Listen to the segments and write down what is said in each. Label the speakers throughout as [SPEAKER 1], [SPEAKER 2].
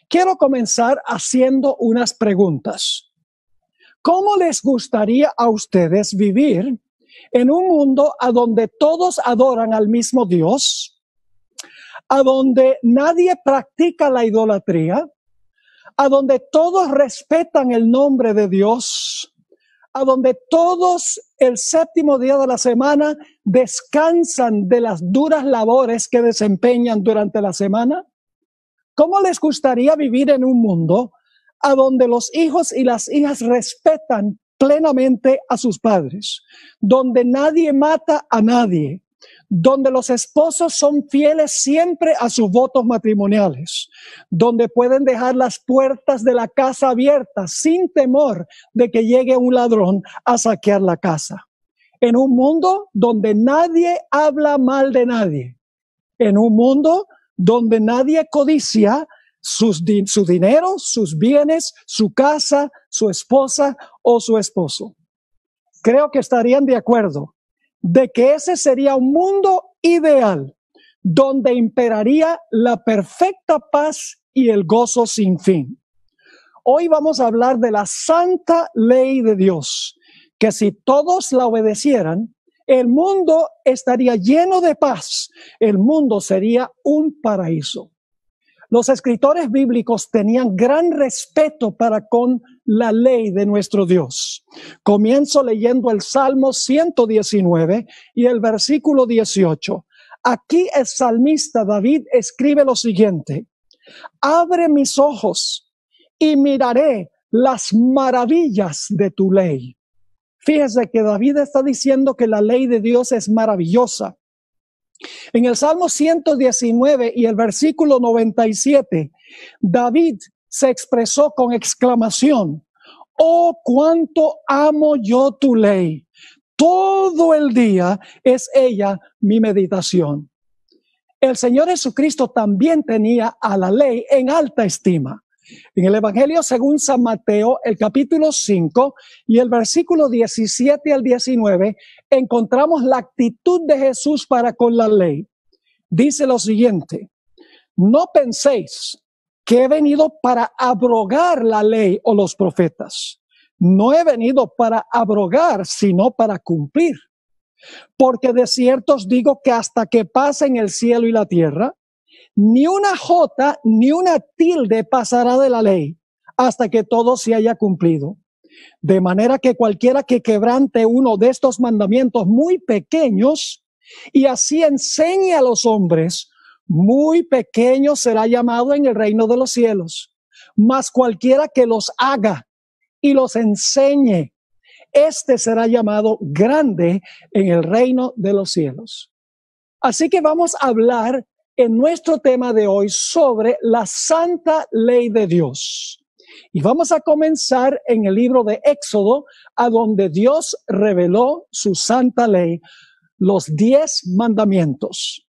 [SPEAKER 1] quiero comenzar haciendo unas preguntas. ¿Cómo les gustaría a ustedes vivir en un mundo a donde todos adoran al mismo Dios, a donde nadie practica la idolatría, a donde todos respetan el nombre de Dios, a donde todos el séptimo día de la semana descansan de las duras labores que desempeñan durante la semana? ¿Cómo les gustaría vivir en un mundo a donde los hijos y las hijas respetan plenamente a sus padres, donde nadie mata a nadie, donde los esposos son fieles siempre a sus votos matrimoniales, donde pueden dejar las puertas de la casa abiertas sin temor de que llegue un ladrón a saquear la casa? En un mundo donde nadie habla mal de nadie, en un mundo donde nadie codicia su dinero, sus bienes, su casa, su esposa o su esposo. Creo que estarían de acuerdo de que ese sería un mundo ideal, donde imperaría la perfecta paz y el gozo sin fin. Hoy vamos a hablar de la santa ley de Dios, que si todos la obedecieran, el mundo estaría lleno de paz, el mundo sería un paraíso. Los escritores bíblicos tenían gran respeto para con la ley de nuestro Dios. Comienzo leyendo el Salmo 119 y el versículo 18. Aquí el salmista David escribe lo siguiente: abre mis ojos y miraré las maravillas de tu ley. Fíjese que David está diciendo que la ley de Dios es maravillosa. En el Salmo 119 y el versículo 97, David se expresó con exclamación: oh, cuánto amo yo tu ley. Todo el día es ella mi meditación. El Señor Jesucristo también tenía a la ley en alta estima. En el Evangelio según San Mateo, el capítulo 5 y el versículo 17 al 19, encontramos la actitud de Jesús para con la ley. Dice lo siguiente: no penséis que he venido para abrogar la ley o los profetas. No he venido para abrogar, sino para cumplir. Porque de cierto os digo que hasta que pasen el cielo y la tierra, ni una jota ni una tilde pasará de la ley hasta que todo se haya cumplido. De manera que cualquiera que quebrante uno de estos mandamientos muy pequeños y así enseñe a los hombres, muy pequeño será llamado en el reino de los cielos. Mas cualquiera que los haga y los enseñe, este será llamado grande en el reino de los cielos. Así que vamos a hablar en nuestro tema de hoy sobre la santa ley de Dios. Y vamos a comenzar en el libro de Éxodo, a donde Dios reveló su santa ley, los 10 mandamientos.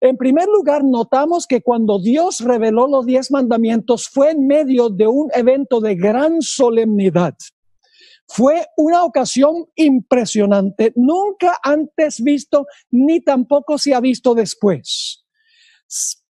[SPEAKER 1] En primer lugar, notamos que cuando Dios reveló los 10 mandamientos fue en medio de un evento de gran solemnidad. Fue una ocasión impresionante, nunca antes visto, ni tampoco se ha visto después.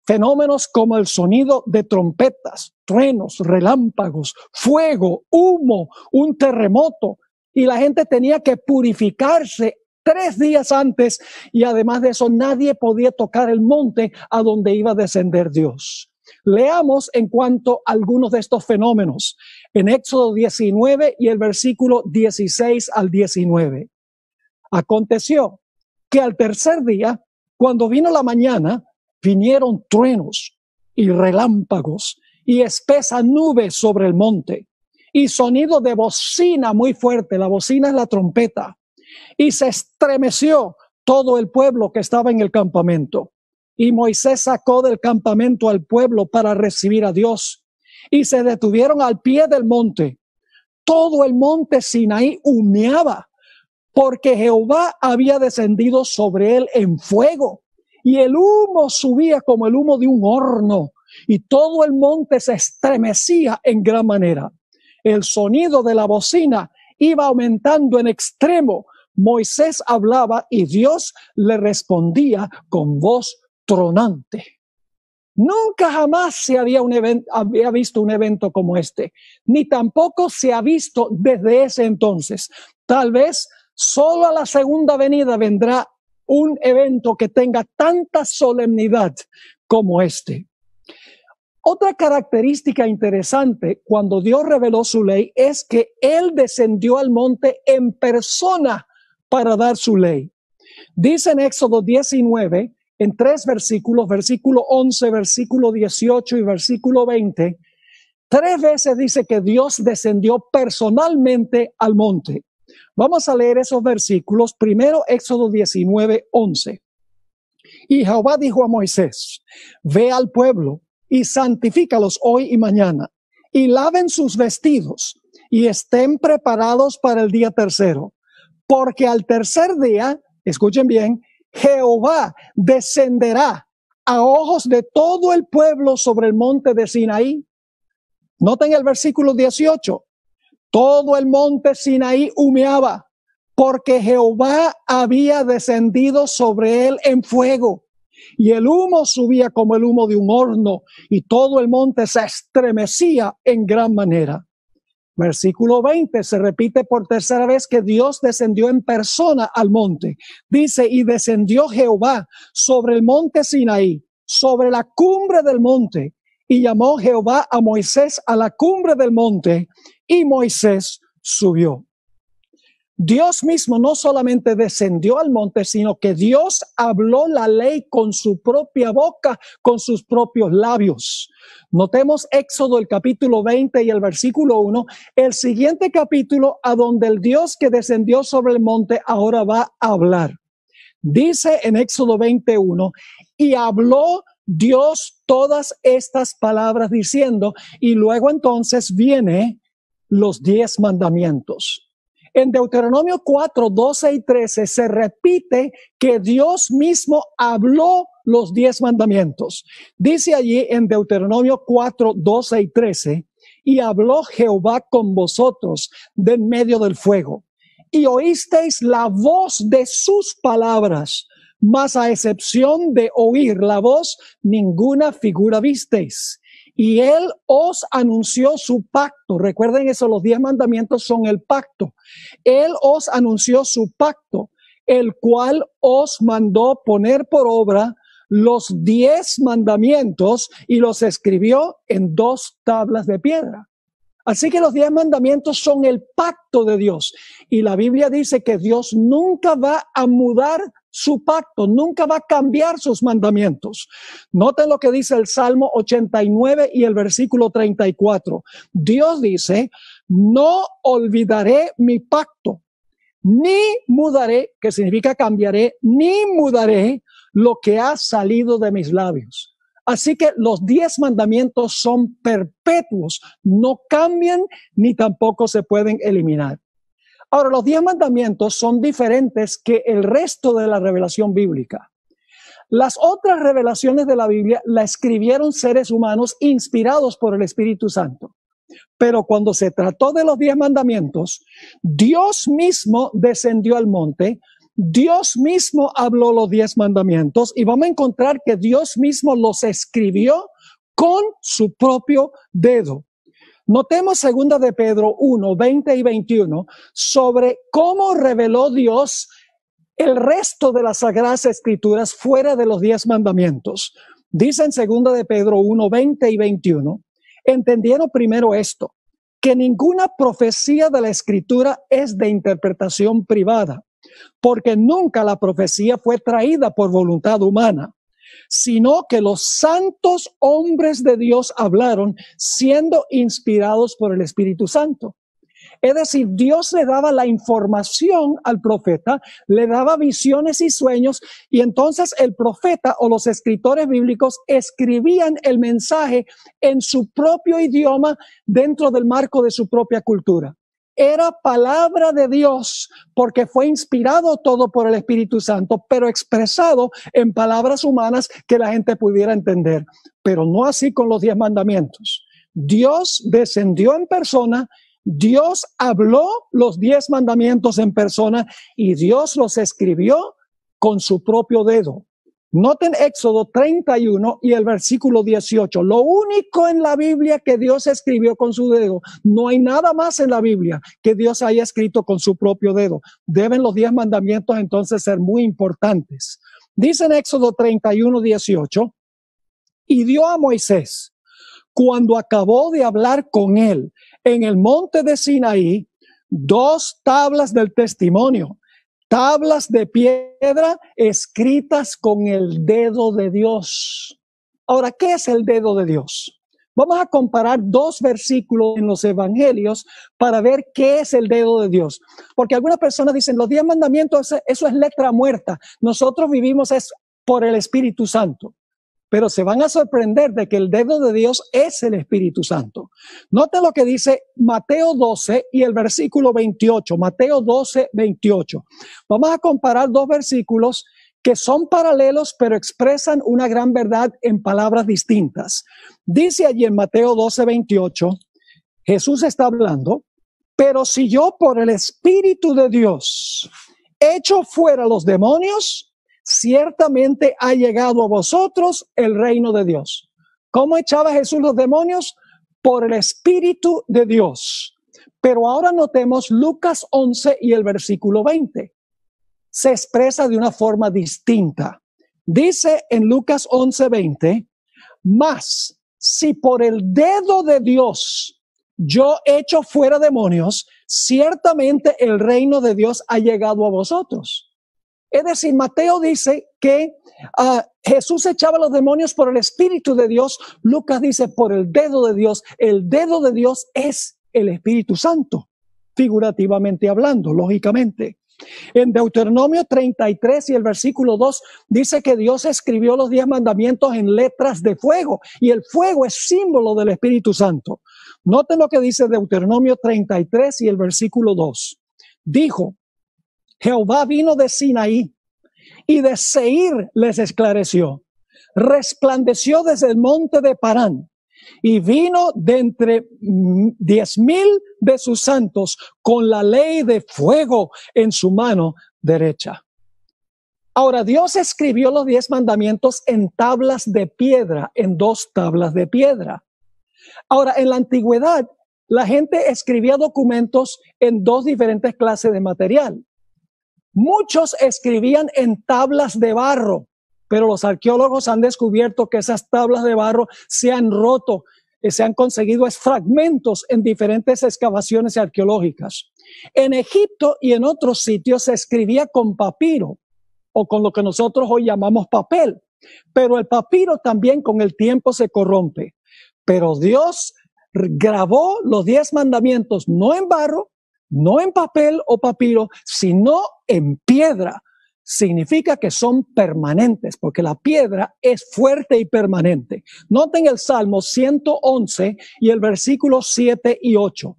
[SPEAKER 1] Fenómenos como el sonido de trompetas, truenos, relámpagos, fuego, humo, un terremoto, y la gente tenía que purificarse 3 días antes, y además de eso nadie podía tocar el monte a donde iba a descender Dios. Leamos en cuanto a algunos de estos fenómenos en Éxodo 19 y el versículo 16 al 19. Aconteció que al tercer día, cuando vino la mañana, vinieron truenos y relámpagos y espesa nube sobre el monte y sonido de bocina muy fuerte. La bocina es la trompeta. Y se estremeció todo el pueblo que estaba en el campamento. Y Moisés sacó del campamento al pueblo para recibir a Dios. Y se detuvieron al pie del monte. Todo el monte Sinaí humeaba, porque Jehová había descendido sobre él en fuego. Y el humo subía como el humo de un horno. Y todo el monte se estremecía en gran manera. El sonido de la bocina iba aumentando en extremo. Moisés hablaba y Dios le respondía con voz tronante. Nunca jamás había visto un evento como este, ni tampoco se ha visto desde ese entonces. Tal vez solo a la segunda venida vendrá un evento que tenga tanta solemnidad como este. Otra característica interesante cuando Dios reveló su ley es que Él descendió al monte en persona para dar su ley. Dice en Éxodo 19, en 3 versículos, versículo 11, versículo 18 y versículo 20, 3 veces dice que Dios descendió personalmente al monte. Vamos a leer esos versículos. Primero, Éxodo 19, 11. Y Jehová dijo a Moisés, ve al pueblo y santifícalos hoy y mañana, y laven sus vestidos, y estén preparados para el día tercero. Porque al tercer día, escuchen bien, Jehová descenderá a ojos de todo el pueblo sobre el monte de Sinaí. Noten el versículo 18. Todo el monte Sinaí humeaba, porque Jehová había descendido sobre él en fuego, y el humo subía como el humo de un horno, y todo el monte se estremecía en gran manera. Versículo 20 se repite por tercera vez que Dios descendió en persona al monte. Dice, y descendió Jehová sobre el monte Sinaí, sobre la cumbre del monte, y llamó Jehová a Moisés a la cumbre del monte, y Moisés subió. Dios mismo no solamente descendió al monte, sino que Dios habló la ley con su propia boca, con sus propios labios. Notemos Éxodo el capítulo 20 y el versículo 1, el siguiente capítulo a donde el Dios que descendió sobre el monte ahora va a hablar. Dice en Éxodo 21, y habló Dios todas estas palabras diciendo, y luego entonces viene los 10 mandamientos. En Deuteronomio 4, 12 y 13 se repite que Dios mismo habló los 10 mandamientos. Dice allí en Deuteronomio 4, 12 y 13, y habló Jehová con vosotros de en medio del fuego, y oísteis la voz de sus palabras, mas a excepción de oír la voz, ninguna figura visteis. Y él os anunció su pacto. Recuerden eso, los 10 mandamientos son el pacto. Él os anunció su pacto, el cual os mandó poner por obra los 10 mandamientos y los escribió en 2 tablas de piedra. Así que los 10 mandamientos son el pacto de Dios. Y la Biblia dice que Dios nunca va a mudar su pacto, nunca va a cambiar sus mandamientos. Noten lo que dice el Salmo 89 y el versículo 34. Dios dice, no olvidaré mi pacto, ni mudaré, que significa cambiaré, ni mudaré lo que ha salido de mis labios. Así que los 10 mandamientos son perpetuos, no cambian ni tampoco se pueden eliminar. Ahora, los 10 mandamientos son diferentes que el resto de la revelación bíblica. Las otras revelaciones de la Biblia la escribieron seres humanos inspirados por el Espíritu Santo. Pero cuando se trató de los 10 mandamientos, Dios mismo descendió al monte, Dios mismo habló los 10 mandamientos y vamos a encontrar que Dios mismo los escribió con su propio dedo. Notemos 2 de Pedro 1, 20 y 21 sobre cómo reveló Dios el resto de las Sagradas Escrituras fuera de los 10 mandamientos. Dice en 2 de Pedro 1, 20 y 21, entendieron primero esto, que ninguna profecía de la Escritura es de interpretación privada, porque nunca la profecía fue traída por voluntad humana, sino que los santos hombres de Dios hablaron siendo inspirados por el Espíritu Santo. Es decir, Dios le daba la información al profeta, le daba visiones y sueños, y entonces el profeta o los escritores bíblicos escribían el mensaje en su propio idioma dentro del marco de su propia cultura. Era palabra de Dios porque fue inspirado todo por el Espíritu Santo, pero expresado en palabras humanas que la gente pudiera entender. Pero no así con los 10 mandamientos. Dios descendió en persona, Dios habló los 10 mandamientos en persona y Dios los escribió con su propio dedo. Noten Éxodo 31 y el versículo 18. Lo único en la Biblia que Dios escribió con su dedo. No hay nada más en la Biblia que Dios haya escrito con su propio dedo. Deben los 10 mandamientos entonces ser muy importantes. Dice en Éxodo 31, 18, y dio a Moisés, cuando acabó de hablar con él en el monte de Sinaí, 2 tablas del testimonio, tablas de piedra escritas con el dedo de Dios. Ahora, ¿qué es el dedo de Dios? Vamos a comparar 2 versículos en los evangelios para ver qué es el dedo de Dios. Porque algunas personas dicen, los 10 mandamientos, eso es letra muerta. Nosotros vivimos es por el Espíritu Santo. Pero se van a sorprender de que el dedo de Dios es el Espíritu Santo. Note lo que dice Mateo 12 y el versículo 28. Mateo 12, 28. Vamos a comparar 2 versículos que son paralelos, pero expresan una gran verdad en palabras distintas. Dice allí en Mateo 12, 28, Jesús está hablando, pero si yo por el Espíritu de Dios echo fuera los demonios, ciertamente ha llegado a vosotros el reino de Dios. ¿Cómo echaba Jesús los demonios? Por el Espíritu de Dios. Pero ahora notemos Lucas 11 y el versículo 20. Se expresa de una forma distinta. Dice en Lucas 11, 20, mas si por el dedo de Dios yo echo fuera demonios, ciertamente el reino de Dios ha llegado a vosotros. Es decir, Mateo dice que Jesús echaba los demonios por el Espíritu de Dios. Lucas dice por el dedo de Dios. El dedo de Dios es el Espíritu Santo, figurativamente hablando, lógicamente. En Deuteronomio 33 y el versículo 2 dice que Dios escribió los 10 mandamientos en letras de fuego y el fuego es símbolo del Espíritu Santo. Noten lo que dice Deuteronomio 33 y el versículo 2. Dijo, Jehová vino de Sinaí y de Seir les esclareció. Resplandeció desde el monte de Parán y vino de entre 10,000 de sus santos con la ley de fuego en su mano derecha. Ahora, Dios escribió los 10 mandamientos en tablas de piedra, en 2 tablas de piedra. Ahora, en la antigüedad, la gente escribía documentos en 2 diferentes clases de material. Muchos escribían en tablas de barro, pero los arqueólogos han descubierto que esas tablas de barro se han roto, se han conseguido fragmentos en diferentes excavaciones arqueológicas. En Egipto y en otros sitios se escribía con papiro o con lo que nosotros hoy llamamos papel, pero el papiro también con el tiempo se corrompe. Pero Dios grabó los 10 mandamientos no en barro, no en papel o papiro, sino en piedra. Significa que son permanentes, porque la piedra es fuerte y permanente. Noten el Salmo 111 y el versículo 7 y 8.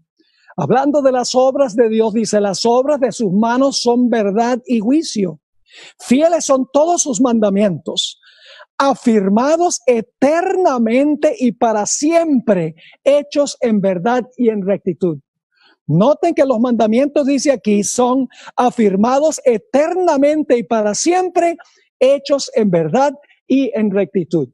[SPEAKER 1] Hablando de las obras de Dios, dice, las obras de sus manos son verdad y juicio. Fieles son todos sus mandamientos, afirmados eternamente y para siempre, hechos en verdad y en rectitud. Noten que los mandamientos, dice aquí, son afirmados eternamente y para siempre, hechos en verdad y en rectitud.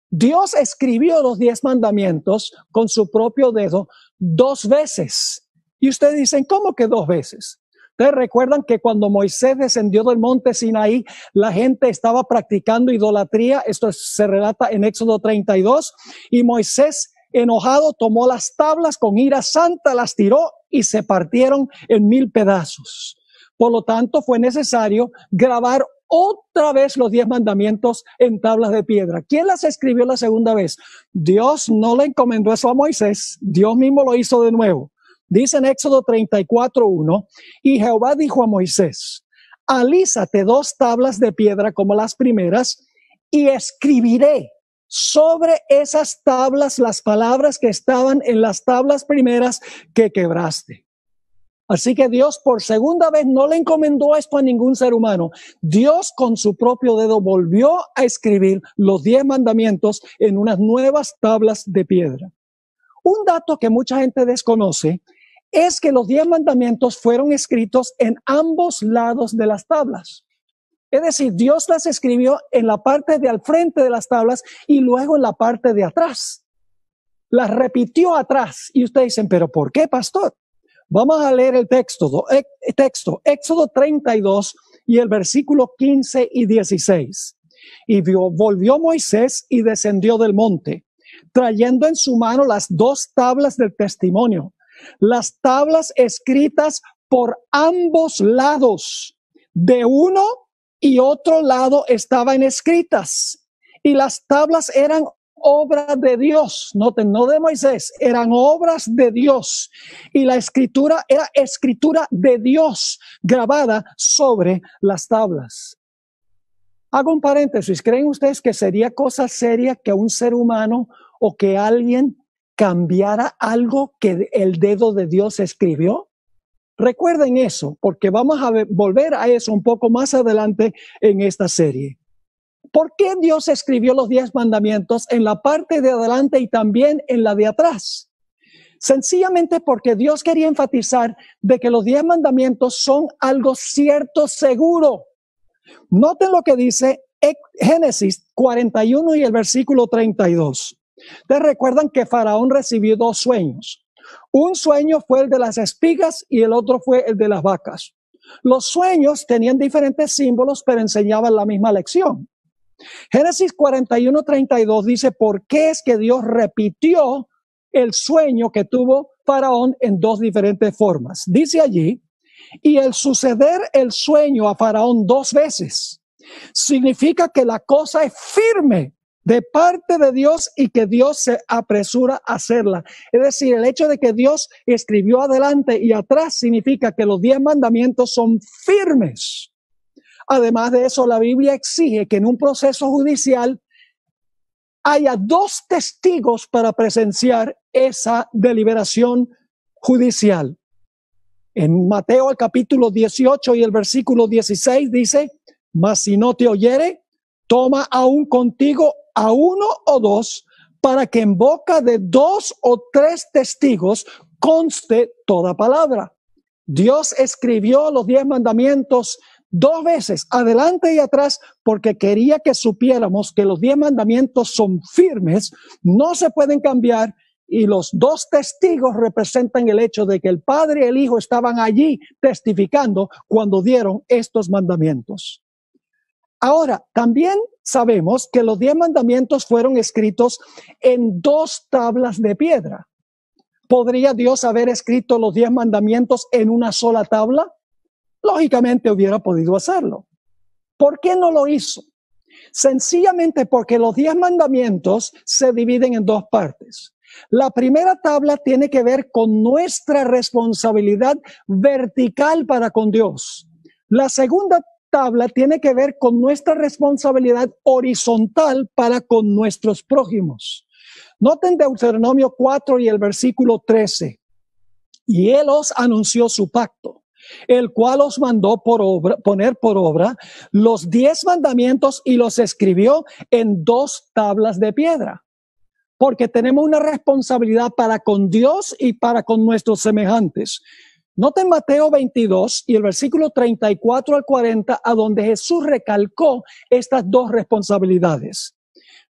[SPEAKER 1] Dios escribió los 10 mandamientos con su propio dedo 2 veces. Y ustedes dicen, ¿cómo que 2 veces? Ustedes recuerdan que cuando Moisés descendió del monte Sinaí, la gente estaba practicando idolatría. Esto se relata en Éxodo 32. Y Moisés, enojado, tomó las tablas con ira santa, las tiró y se partieron en 1000 pedazos. Por lo tanto, fue necesario grabar otra vez los 10 mandamientos en tablas de piedra. ¿Quién las escribió la segunda vez? Dios no le encomendó eso a Moisés. Dios mismo lo hizo de nuevo. Dice en Éxodo 34:1, y Jehová dijo a Moisés, alízate 2 tablas de piedra como las primeras y escribiré sobre esas tablas las palabras que estaban en las tablas primeras que quebraste. Así que Dios por segunda vez no le encomendó esto a ningún ser humano. Dios con su propio dedo volvió a escribir los 10 mandamientos en unas nuevas tablas de piedra. Un dato que mucha gente desconoce es que los 10 mandamientos fueron escritos en ambos lados de las tablas. Es decir, Dios las escribió en la parte de al frente de las tablas y luego en la parte de atrás. Las repitió atrás. Y ustedes dicen, ¿pero por qué, pastor? Vamos a leer el texto, Éxodo 32 y el versículo 15 y 16. Y volvió Moisés y descendió del monte, trayendo en su mano las 2 tablas del testimonio, las tablas escritas por ambos lados. De uno y otro lado estaban escritas, y las tablas eran obra de Dios. Noten, no de Moisés, eran obras de Dios. Y la escritura era escritura de Dios grabada sobre las tablas. Hago un paréntesis. ¿Creen ustedes que sería cosa seria que un ser humano o que alguien cambiara algo que el dedo de Dios escribió? Recuerden eso, porque vamos a volver a eso un poco más adelante en esta serie. ¿Por qué Dios escribió los 10 mandamientos en la parte de adelante y también en la de atrás? Sencillamente porque Dios quería enfatizar de que los 10 mandamientos son algo cierto, seguro. Noten lo que dice Génesis 41 y el versículo 32. Ustedes recuerdan que Faraón recibió 2 sueños. Un sueño fue el de las espigas y el otro fue el de las vacas. Los sueños tenían diferentes símbolos, pero enseñaban la misma lección. Génesis 41:32 dice, ¿por qué es que Dios repitió el sueño que tuvo Faraón en 2 diferentes formas? Dice allí, y el suceder el sueño a Faraón 2 veces significa que la cosa es firme de parte de Dios y que Dios se apresura a hacerla. Es decir, el hecho de que Dios escribió adelante y atrás significa que los 10 mandamientos son firmes. Además de eso, la Biblia exige que en un proceso judicial haya 2 testigos para presenciar esa deliberación judicial. En Mateo el capítulo 18 y el versículo 16 dice, mas si no te oyere, toma aún contigo a 1 o 2, para que en boca de 2 o 3 testigos conste toda palabra. Dios escribió los 10 mandamientos 2 veces, adelante y atrás, porque quería que supiéramos que los 10 mandamientos son firmes, no se pueden cambiar, y los 2 testigos representan el hecho de que el Padre y el Hijo estaban allí testificando cuando dieron estos mandamientos. Ahora, también sabemos que los 10 mandamientos fueron escritos en 2 tablas de piedra. ¿Podría Dios haber escrito los 10 mandamientos en una sola tabla? Lógicamente hubiera podido hacerlo. ¿Por qué no lo hizo? Sencillamente porque los 10 mandamientos se dividen en 2 partes. La primera tabla tiene que ver con nuestra responsabilidad vertical para con Dios. La segunda tabla tiene que ver con nuestra responsabilidad horizontal para con nuestros prójimos. Noten Deuteronomio 4 y el versículo 13. Y Él os anunció su pacto, el cual os mandó poner por obra los 10 mandamientos y los escribió en 2 tablas de piedra. Porque tenemos una responsabilidad para con Dios y para con nuestros semejantes. Noten Mateo 22 y el versículo 34 al 40, a donde Jesús recalcó estas 2 responsabilidades.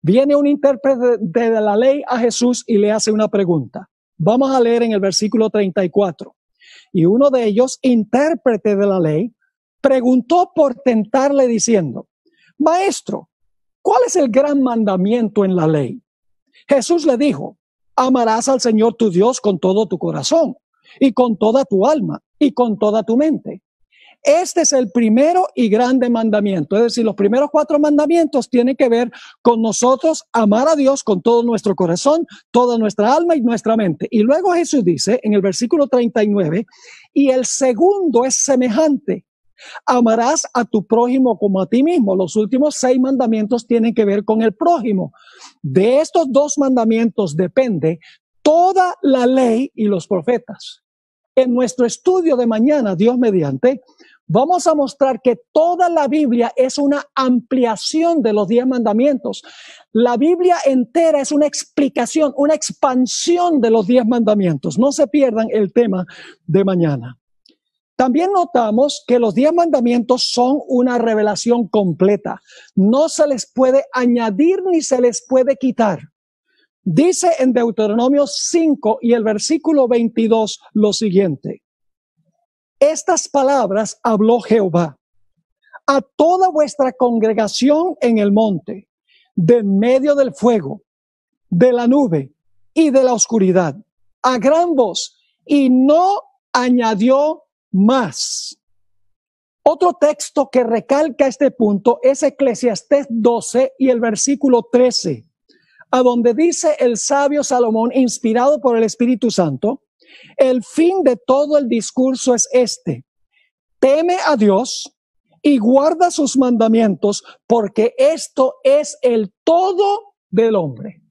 [SPEAKER 1] Viene un intérprete de la ley a Jesús y le hace una pregunta. Vamos a leer en el versículo 34. Y uno de ellos, intérprete de la ley, preguntó por tentarle diciendo, Maestro, ¿cuál es el gran mandamiento en la ley? Jesús le dijo, amarás al Señor tu Dios con todo tu corazón y con toda tu alma y con toda tu mente. Este es el primero y grande mandamiento. Es decir, los primeros 4 mandamientos tienen que ver con nosotros amar a Dios con todo nuestro corazón, toda nuestra alma y nuestra mente. Y luego Jesús dice en el versículo 39, y el segundo es semejante. Amarás a tu prójimo como a ti mismo. Los últimos 6 mandamientos tienen que ver con el prójimo. De estos 2 mandamientos depende toda la ley y los profetas. En nuestro estudio de mañana, Dios mediante, vamos a mostrar que toda la Biblia es una ampliación de los 10 mandamientos. La Biblia entera es una explicación, una expansión de los 10 mandamientos. No se pierdan el tema de mañana. También notamos que los 10 mandamientos son una revelación completa. No se les puede añadir ni se les puede quitar. Dice en Deuteronomio 5 y el versículo 22 lo siguiente. Estas palabras habló Jehová a toda vuestra congregación en el monte, de medio del fuego, de la nube y de la oscuridad, a gran voz, y no añadió más. Otro texto que recalca este punto es Eclesiastés 12 y el versículo 13, a donde dice el sabio Salomón, inspirado por el Espíritu Santo, el fin de todo el discurso es este: teme a Dios y guarda sus mandamientos, porque esto es el todo del hombre.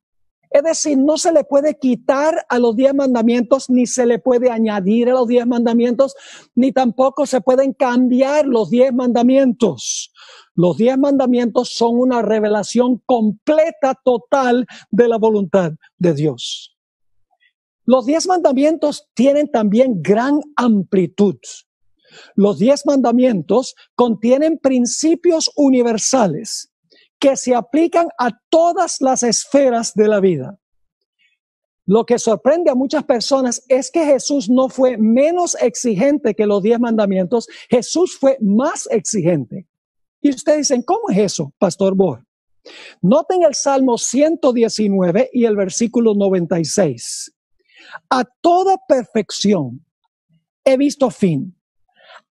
[SPEAKER 1] Es decir, no se le puede quitar a los 10 mandamientos, ni se le puede añadir a los 10 mandamientos, ni tampoco se pueden cambiar los 10 mandamientos. Los 10 mandamientos son una revelación completa, total de la voluntad de Dios. Los 10 mandamientos tienen también gran amplitud. Los 10 mandamientos contienen principios universales que se aplican a todas las esferas de la vida. Lo que sorprende a muchas personas es que Jesús no fue menos exigente que los 10 mandamientos, Jesús fue más exigente. Y ustedes dicen, ¿cómo es eso, Pastor Bohr? Noten el Salmo 119 y el versículo 96. A toda perfección he visto fin.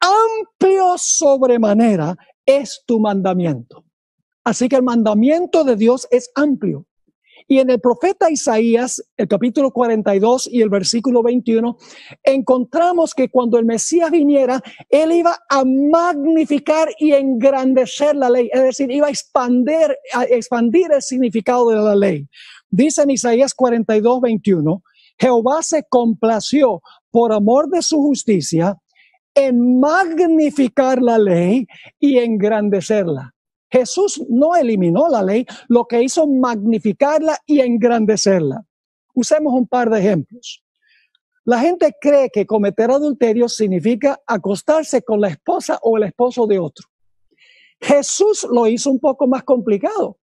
[SPEAKER 1] Amplio sobremanera es tu mandamiento. Así que el mandamiento de Dios es amplio. Y en el profeta Isaías, el capítulo 42 y el versículo 21, encontramos que cuando el Mesías viniera, él iba a magnificar y engrandecer la ley. Es decir, iba a expandir el significado de la ley. Dice en Isaías 42, 21, Jehová se complació por amor de su justicia en magnificar la ley y engrandecerla. Jesús no eliminó la ley, lo que hizo magnificarla y engrandecerla. Usemos un par de ejemplos. La gente cree que cometer adulterio significa acostarse con la esposa o el esposo de otro. Jesús lo hizo un poco más complicado.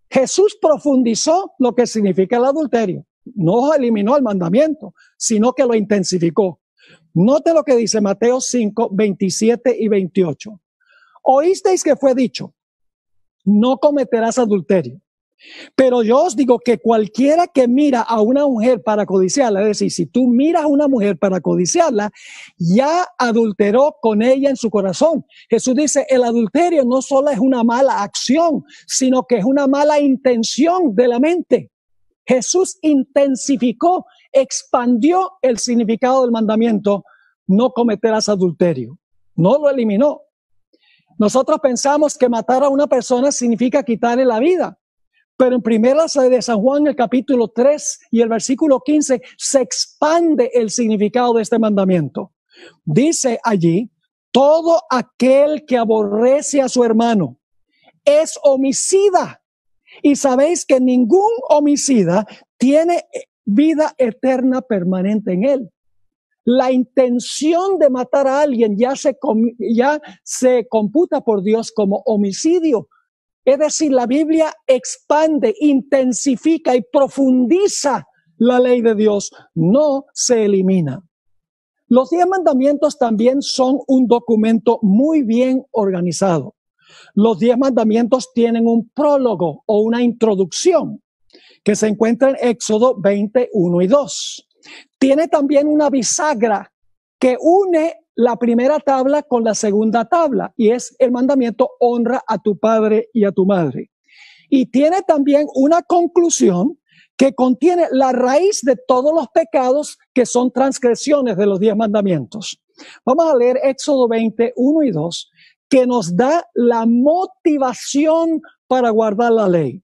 [SPEAKER 1] Jesús profundizó lo que significa el adulterio. No eliminó el mandamiento, sino que lo intensificó. Note lo que dice Mateo 5, 27 y 28. Oísteis que fue dicho, no cometerás adulterio. Pero yo os digo que cualquiera que mira a una mujer para codiciarla, es decir, si tú miras a una mujer para codiciarla, ya adulteró con ella en su corazón. Jesús dice, el adulterio no solo es una mala acción, sino que es una mala intención de la mente. Jesús intensificó, expandió el significado del mandamiento, no cometerás adulterio. No lo eliminó. Nosotros pensamos que matar a una persona significa quitarle la vida. Pero en Primera de San Juan, el capítulo 3 y el versículo 15, se expande el significado de este mandamiento. Dice allí, todo aquel que aborrece a su hermano es homicida. Y sabéis que ningún homicida tiene vida eterna permanente en él. La intención de matar a alguien ya se computa por Dios como homicidio. Es decir, la Biblia expande, intensifica y profundiza la ley de Dios, no se elimina. Los 10 mandamientos también son un documento muy bien organizado. Los 10 mandamientos tienen un prólogo o una introducción que se encuentra en Éxodo 20, 1 y 2. Tiene también una bisagra que une la primera tabla con la segunda tabla y es el mandamiento honra a tu padre y a tu madre. Y tiene también una conclusión que contiene la raíz de todos los pecados que son transgresiones de los 10 mandamientos. Vamos a leer Éxodo 20, 1 y 2, que nos da la motivación para guardar la ley.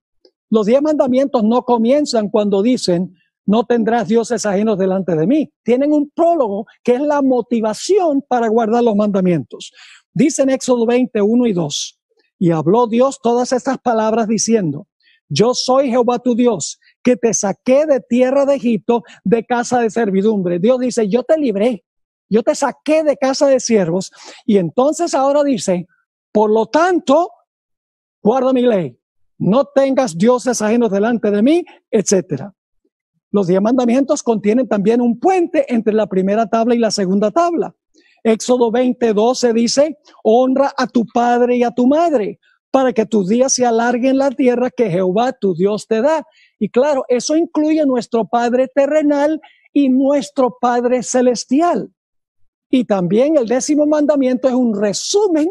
[SPEAKER 1] Los 10 mandamientos no comienzan cuando dicen no tendrás dioses ajenos delante de mí. Tienen un prólogo que es la motivación para guardar los mandamientos. Dice en Éxodo 20, 1 y 2, y habló Dios todas estas palabras diciendo, yo soy Jehová tu Dios, que te saqué de tierra de Egipto, de casa de servidumbre. Dios dice, yo te libré. Yo te saqué de casa de siervos. Y entonces ahora dice, por lo tanto, guarda mi ley. No tengas dioses ajenos delante de mí, etcétera. Los 10 mandamientos contienen también un puente entre la primera tabla y la segunda tabla. Éxodo 20:12 dice, honra a tu padre y a tu madre, para que tus días se alarguen en la tierra que Jehová tu Dios te da. Y claro, eso incluye nuestro Padre terrenal y nuestro Padre celestial. Y también el 10º mandamiento es un resumen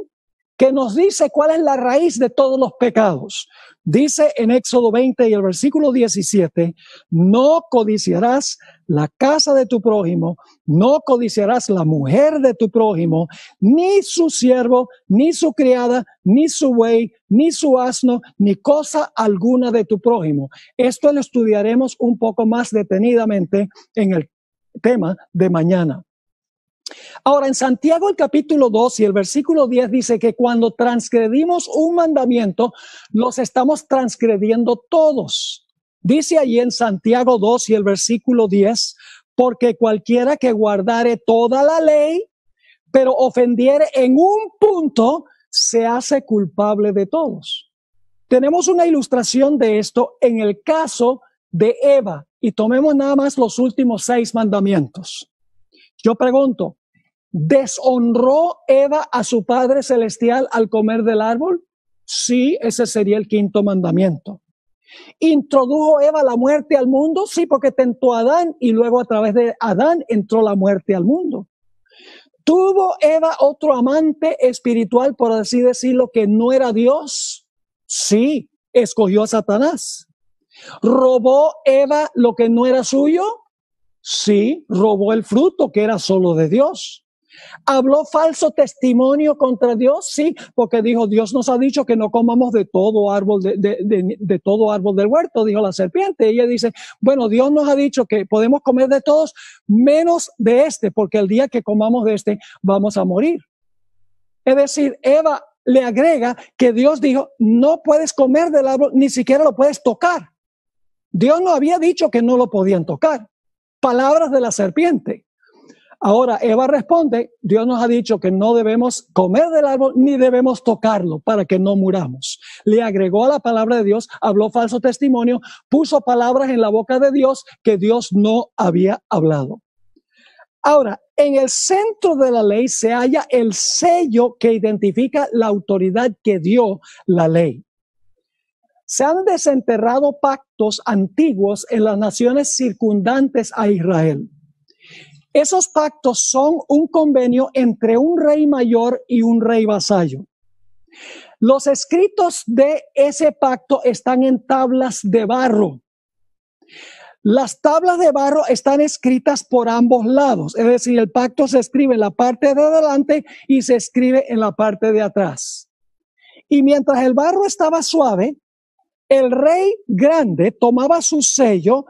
[SPEAKER 1] que nos dice cuál es la raíz de todos los pecados. Dice en Éxodo 20 y el versículo 17, no codiciarás la casa de tu prójimo, no codiciarás la mujer de tu prójimo, ni su siervo, ni su criada, ni su buey, ni su asno, ni cosa alguna de tu prójimo. Esto lo estudiaremos un poco más detenidamente en el tema de mañana. Ahora, en Santiago el capítulo 2 y el versículo 10 dice que cuando transgredimos un mandamiento, los estamos transgrediendo todos. Dice allí en Santiago 2 y el versículo 10, porque cualquiera que guardare toda la ley, pero ofendiere en un punto, se hace culpable de todos. Tenemos una ilustración de esto en el caso de Eva, y tomemos nada más los últimos 6 mandamientos. Yo pregunto, ¿deshonró Eva a su Padre Celestial al comer del árbol? Sí, ese sería el 5º mandamiento. ¿Introdujo Eva la muerte al mundo? Sí, porque tentó a Adán y luego a través de Adán entró la muerte al mundo. ¿Tuvo Eva otro amante espiritual, por así decirlo, que no era Dios? Sí, escogió a Satanás. ¿Robó Eva lo que no era suyo? Sí, robó el fruto que era solo de Dios. ¿Habló falso testimonio contra Dios? Sí, porque dijo, Dios nos ha dicho que no comamos de todo árbol de todo árbol del huerto, dijo la serpiente. Ella dice, bueno, Dios nos ha dicho que podemos comer de todos menos de este, porque el día que comamos de este vamos a morir. Es decir, Eva le agrega que Dios dijo, no puedes comer del árbol, ni siquiera lo puedes tocar. Dios no había dicho que no lo podían tocar. Palabras de la serpiente. Ahora Eva responde, Dios nos ha dicho que no debemos comer del árbol ni debemos tocarlo para que no muramos. Le agregó a la palabra de Dios, habló falso testimonio, puso palabras en la boca de Dios que Dios no había hablado. Ahora, en el centro de la ley se halla el sello que identifica la autoridad que dio la ley. Se han desenterrado pactos antiguos en las naciones circundantes a Israel. Esos pactos son un convenio entre un rey mayor y un rey vasallo. Los escritos de ese pacto están en tablas de barro. Las tablas de barro están escritas por ambos lados, es decir, el pacto se escribe en la parte de adelante y se escribe en la parte de atrás. Y mientras el barro estaba suave, el rey grande tomaba su sello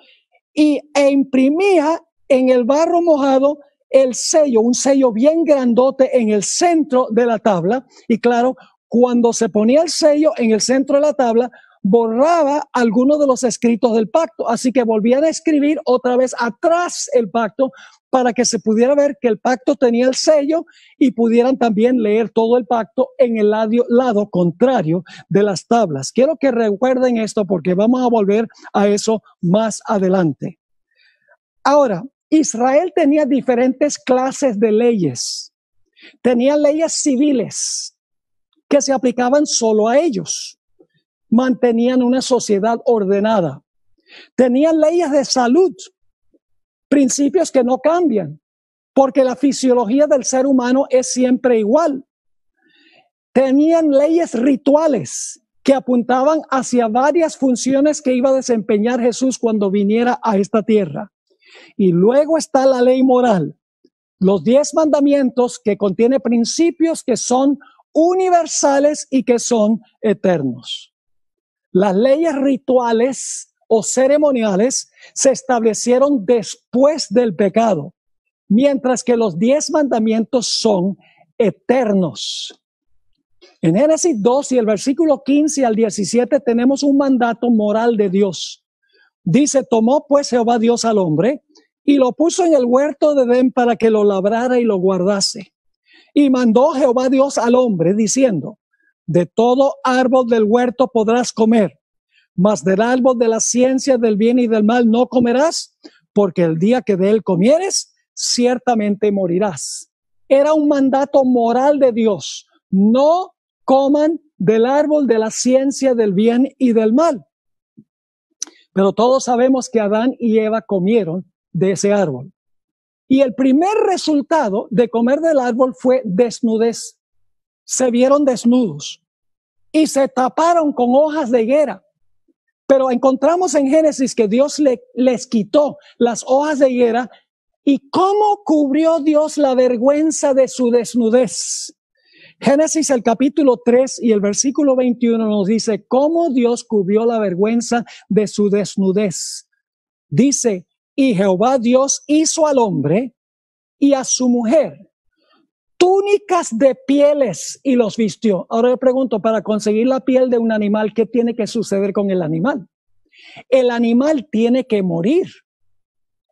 [SPEAKER 1] e imprimía en el barro mojado el sello, un sello bien grandote en el centro de la tabla. Y claro, cuando se ponía el sello en el centro de la tabla, borraba algunos de los escritos del pacto. Así que volvían a escribir otra vez atrás el pacto para que se pudiera ver que el pacto tenía el sello y pudieran también leer todo el pacto en el lado contrario de las tablas. Quiero que recuerden esto porque vamos a volver a eso más adelante. Ahora, Israel tenía diferentes clases de leyes. Tenían leyes civiles que se aplicaban solo a ellos. Mantenían una sociedad ordenada. Tenían leyes de salud, principios que no cambian, porque la fisiología del ser humano es siempre igual. Tenían leyes rituales que apuntaban hacia varias funciones que iba a desempeñar Jesús cuando viniera a esta tierra. Y luego está la ley moral, los 10 mandamientos que contiene principios que son universales y que son eternos. Las leyes rituales o ceremoniales se establecieron después del pecado, mientras que los 10 mandamientos son eternos. En Génesis 2 y el versículo 15 al 17 tenemos un mandato moral de Dios. Dice, tomó pues Jehová Dios al hombre y lo puso en el huerto de Edén para que lo labrara y lo guardase. Y mandó Jehová Dios al hombre diciendo: de todo árbol del huerto podrás comer, mas del árbol de la ciencia del bien y del mal no comerás, porque el día que de él comieres, ciertamente morirás. Era un mandato moral de Dios: no coman del árbol de la ciencia del bien y del mal. Pero todos sabemos que Adán y Eva comieron de ese árbol. Y el primer resultado de comer del árbol fue desnudez. Se vieron desnudos y se taparon con hojas de higuera. Pero encontramos en Génesis que Dios les quitó las hojas de higuera. ¿Y cómo cubrió Dios la vergüenza de su desnudez? Génesis el capítulo 3 y el versículo 21 nos dice cómo Dios cubrió la vergüenza de su desnudez. Dice: y Jehová Dios hizo al hombre y a su mujer túnicas de pieles y los vistió. Ahora yo pregunto, para conseguir la piel de un animal, ¿qué tiene que suceder con el animal? El animal tiene que morir.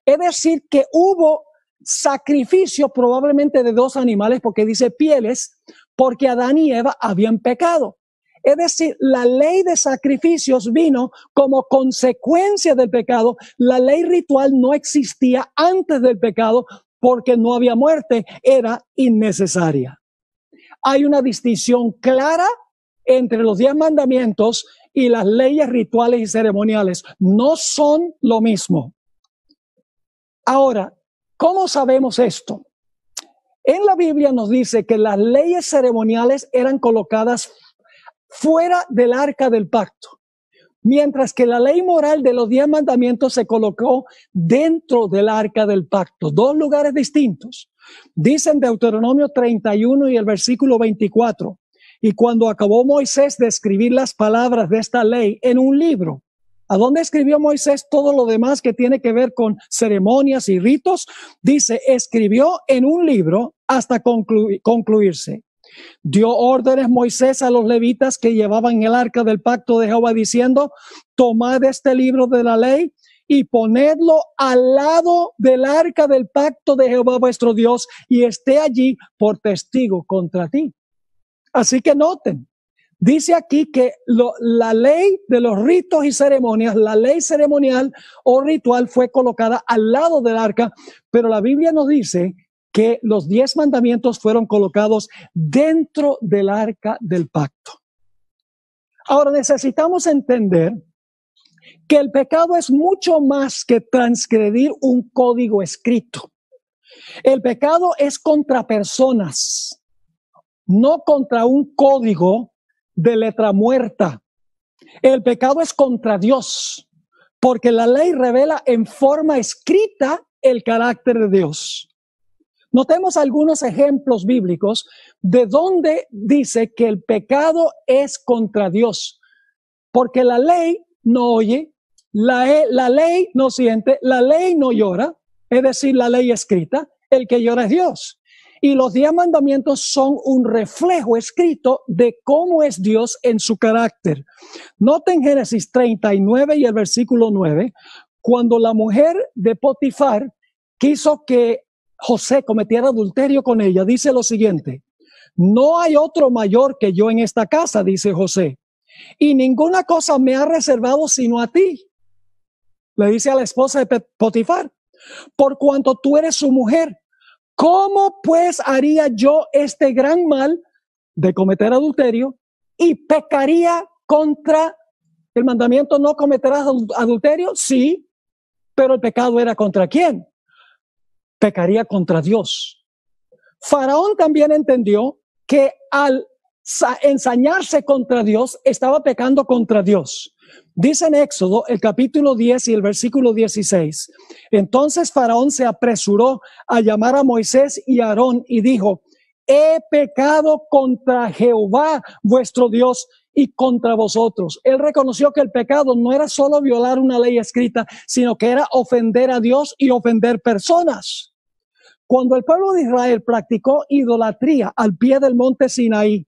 [SPEAKER 1] Es decir, que hubo sacrificio probablemente de dos animales, porque dice pieles, porque Adán y Eva habían pecado. Es decir, la ley de sacrificios vino como consecuencia del pecado. La ley ritual no existía antes del pecado porque no había muerte, era innecesaria. Hay una distinción clara entre los 10 mandamientos y las leyes rituales y ceremoniales. No son lo mismo. Ahora, ¿cómo sabemos esto? En la Biblia nos dice que las leyes ceremoniales eran colocadas fuera del arca del pacto, mientras que la ley moral de los 10 mandamientos se colocó dentro del arca del pacto. Dos lugares distintos. Dicen Deuteronomio 31 y el versículo 24. Y cuando acabó Moisés de escribir las palabras de esta ley en un libro. ¿A dónde escribió Moisés todo lo demás que tiene que ver con ceremonias y ritos? Dice, escribió en un libro hasta concluirse. Dio órdenes Moisés a los levitas que llevaban el arca del pacto de Jehová, diciendo: tomad este libro de la ley y ponedlo al lado del arca del pacto de Jehová vuestro Dios, y esté allí por testigo contra ti. Así que noten, dice aquí que la ley de los ritos y ceremonias, la ley ceremonial o ritual fue colocada al lado del arca, pero la Biblia nos dice que los 10 mandamientos fueron colocados dentro del arca del pacto. Ahora necesitamos entender que el pecado es mucho más que transgredir un código escrito. El pecado es contra personas, no contra un código de letra muerta. El pecado es contra Dios, porque la ley revela en forma escrita el carácter de Dios. Notemos algunos ejemplos bíblicos de donde dice que el pecado es contra Dios, porque la ley no oye, la ley no siente, la ley no llora, es decir, la ley escrita, el que llora es Dios. Y los 10 mandamientos son un reflejo escrito de cómo es Dios en su carácter. Noten Génesis 39 y el versículo 9, cuando la mujer de Potifar quiso que José cometiera adulterio con ella, dice lo siguiente: no hay otro mayor que yo en esta casa, dice José, y ninguna cosa me ha reservado sino a ti. Le dice a la esposa de Potifar, por cuanto tú eres su mujer. ¿Cómo pues haría yo este gran mal de cometer adulterio y pecaría contra el mandamiento no cometerás adulterio? Sí, pero el pecado era ¿contra quién? Pecaría contra Dios. Faraón también entendió que al ensañarse contra Dios, estaba pecando contra Dios. Dice en Éxodo, el capítulo 10 y el versículo 16, entonces Faraón se apresuró a llamar a Moisés y a Aarón y dijo: he pecado contra Jehová vuestro Dios y contra vosotros. Él reconoció que el pecado no era solo violar una ley escrita, sino que era ofender a Dios y ofender personas. Cuando el pueblo de Israel practicó idolatría al pie del monte Sinaí,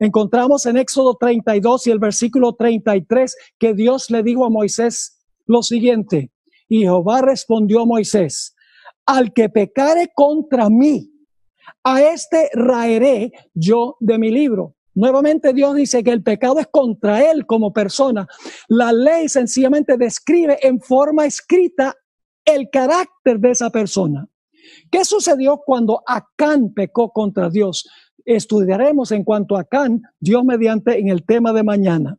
[SPEAKER 1] encontramos en Éxodo 32 y el versículo 33 que Dios le dijo a Moisés lo siguiente: y Jehová respondió a Moisés: al que pecare contra mí, a este raeré yo de mi libro. Nuevamente Dios dice que el pecado es contra él como persona. La ley sencillamente describe en forma escrita el carácter de esa persona. ¿Qué sucedió cuando Acán pecó contra Dios? Estudiaremos en cuanto a Acán, Dios mediante, en el tema de mañana.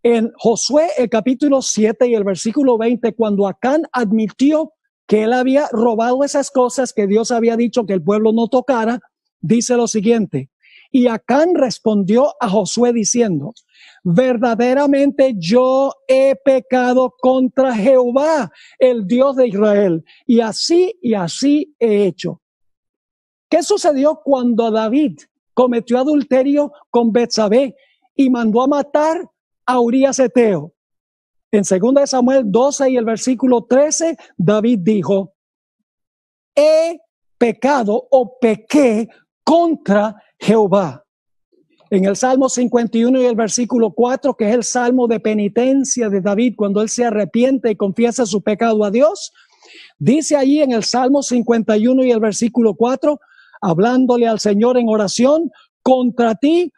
[SPEAKER 1] En Josué, el capítulo 7 y el versículo 20, cuando Acán admitió que él había robado esas cosas que Dios había dicho que el pueblo no tocara, dice lo siguiente: y Acán respondió a Josué diciendo, verdaderamente yo he pecado contra Jehová, el Dios de Israel, y así he hecho. ¿Qué sucedió cuando David cometió adulterio con Betsabé y mandó a matar a Urías Eteo? En 2 Samuel 12 y el versículo 13, David dijo, he pecado o pequé contra Jehová. En el Salmo 51 y el versículo 4, que es el salmo de penitencia de David, cuando él se arrepiente y confiesa su pecado a Dios, dice allí en el Salmo 51 y el versículo 4, hablándole al Señor en oración, contra ti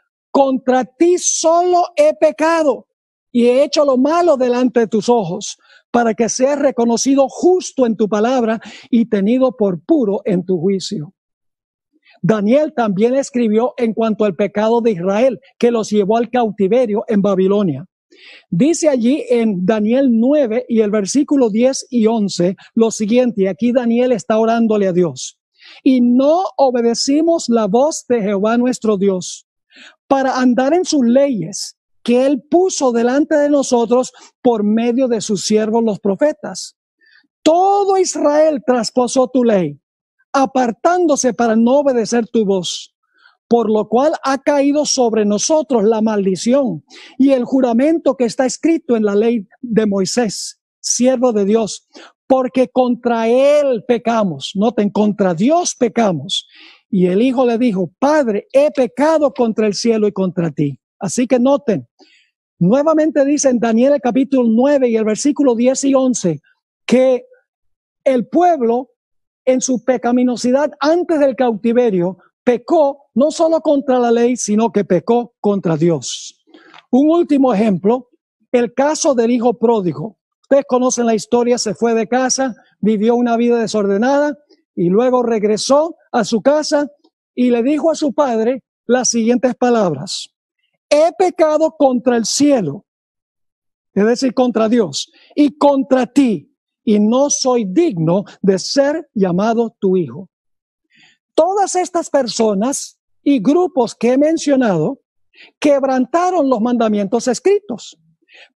[SPEAKER 1] solo he pecado y he hecho lo malo delante de tus ojos, para que seas reconocido justo en tu palabra y tenido por puro en tu juicio. Daniel también escribió en cuanto al pecado de Israel, que los llevó al cautiverio en Babilonia. Dice allí en Daniel 9 y el versículo 10 y 11 lo siguiente, y aquí Daniel está orándole a Dios. Y no obedecimos la voz de Jehová nuestro Dios para andar en sus leyes que él puso delante de nosotros por medio de sus siervos los profetas. Todo Israel trasposó tu ley, apartándose para no obedecer tu voz, por lo cual ha caído sobre nosotros la maldición y el juramento que está escrito en la ley de Moisés, siervo de Dios, porque contra él pecamos. Noten, contra Dios pecamos. Y el hijo le dijo, Padre, he pecado contra el cielo y contra ti. Así que noten, nuevamente dice en Daniel el capítulo 9 y el versículo 10 y 11, que el pueblo en su pecaminosidad antes del cautiverio pecó no solo contra la ley, sino que pecó contra Dios. Un último ejemplo, el caso del hijo pródigo. Ustedes conocen la historia, se fue de casa, vivió una vida desordenada y luego regresó a su casa y le dijo a su padre las siguientes palabras: he pecado contra el cielo, es decir, contra Dios, y contra ti, y no soy digno de ser llamado tu hijo. Todas estas personas y grupos que he mencionado quebrantaron los mandamientos escritos,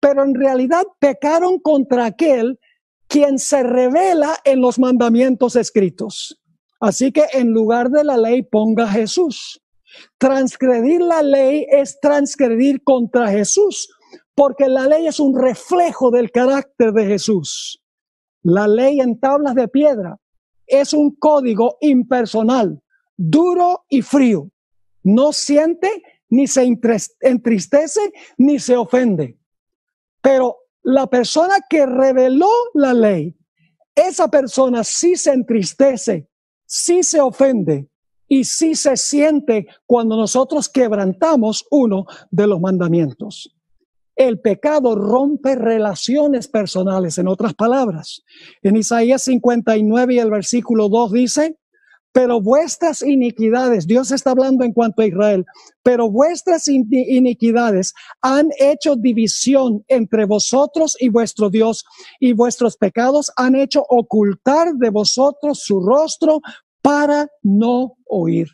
[SPEAKER 1] pero en realidad pecaron contra aquel quien se revela en los mandamientos escritos. Así que en lugar de la ley ponga Jesús. Transgredir la ley es transgredir contra Jesús, porque la ley es un reflejo del carácter de Jesús. La ley en tablas de piedra es un código impersonal, duro y frío. No siente, ni se entristece, ni se ofende. Pero la persona que reveló la ley, esa persona sí se entristece, sí se ofende y sí se siente cuando nosotros quebrantamos uno de los mandamientos. El pecado rompe relaciones personales, en otras palabras. En Isaías 59 y el versículo 2 dice, pero vuestras iniquidades, Dios está hablando en cuanto a Israel, pero vuestras iniquidades han hecho división entre vosotros y vuestro Dios, y vuestros pecados han hecho ocultar de vosotros su rostro para no oír.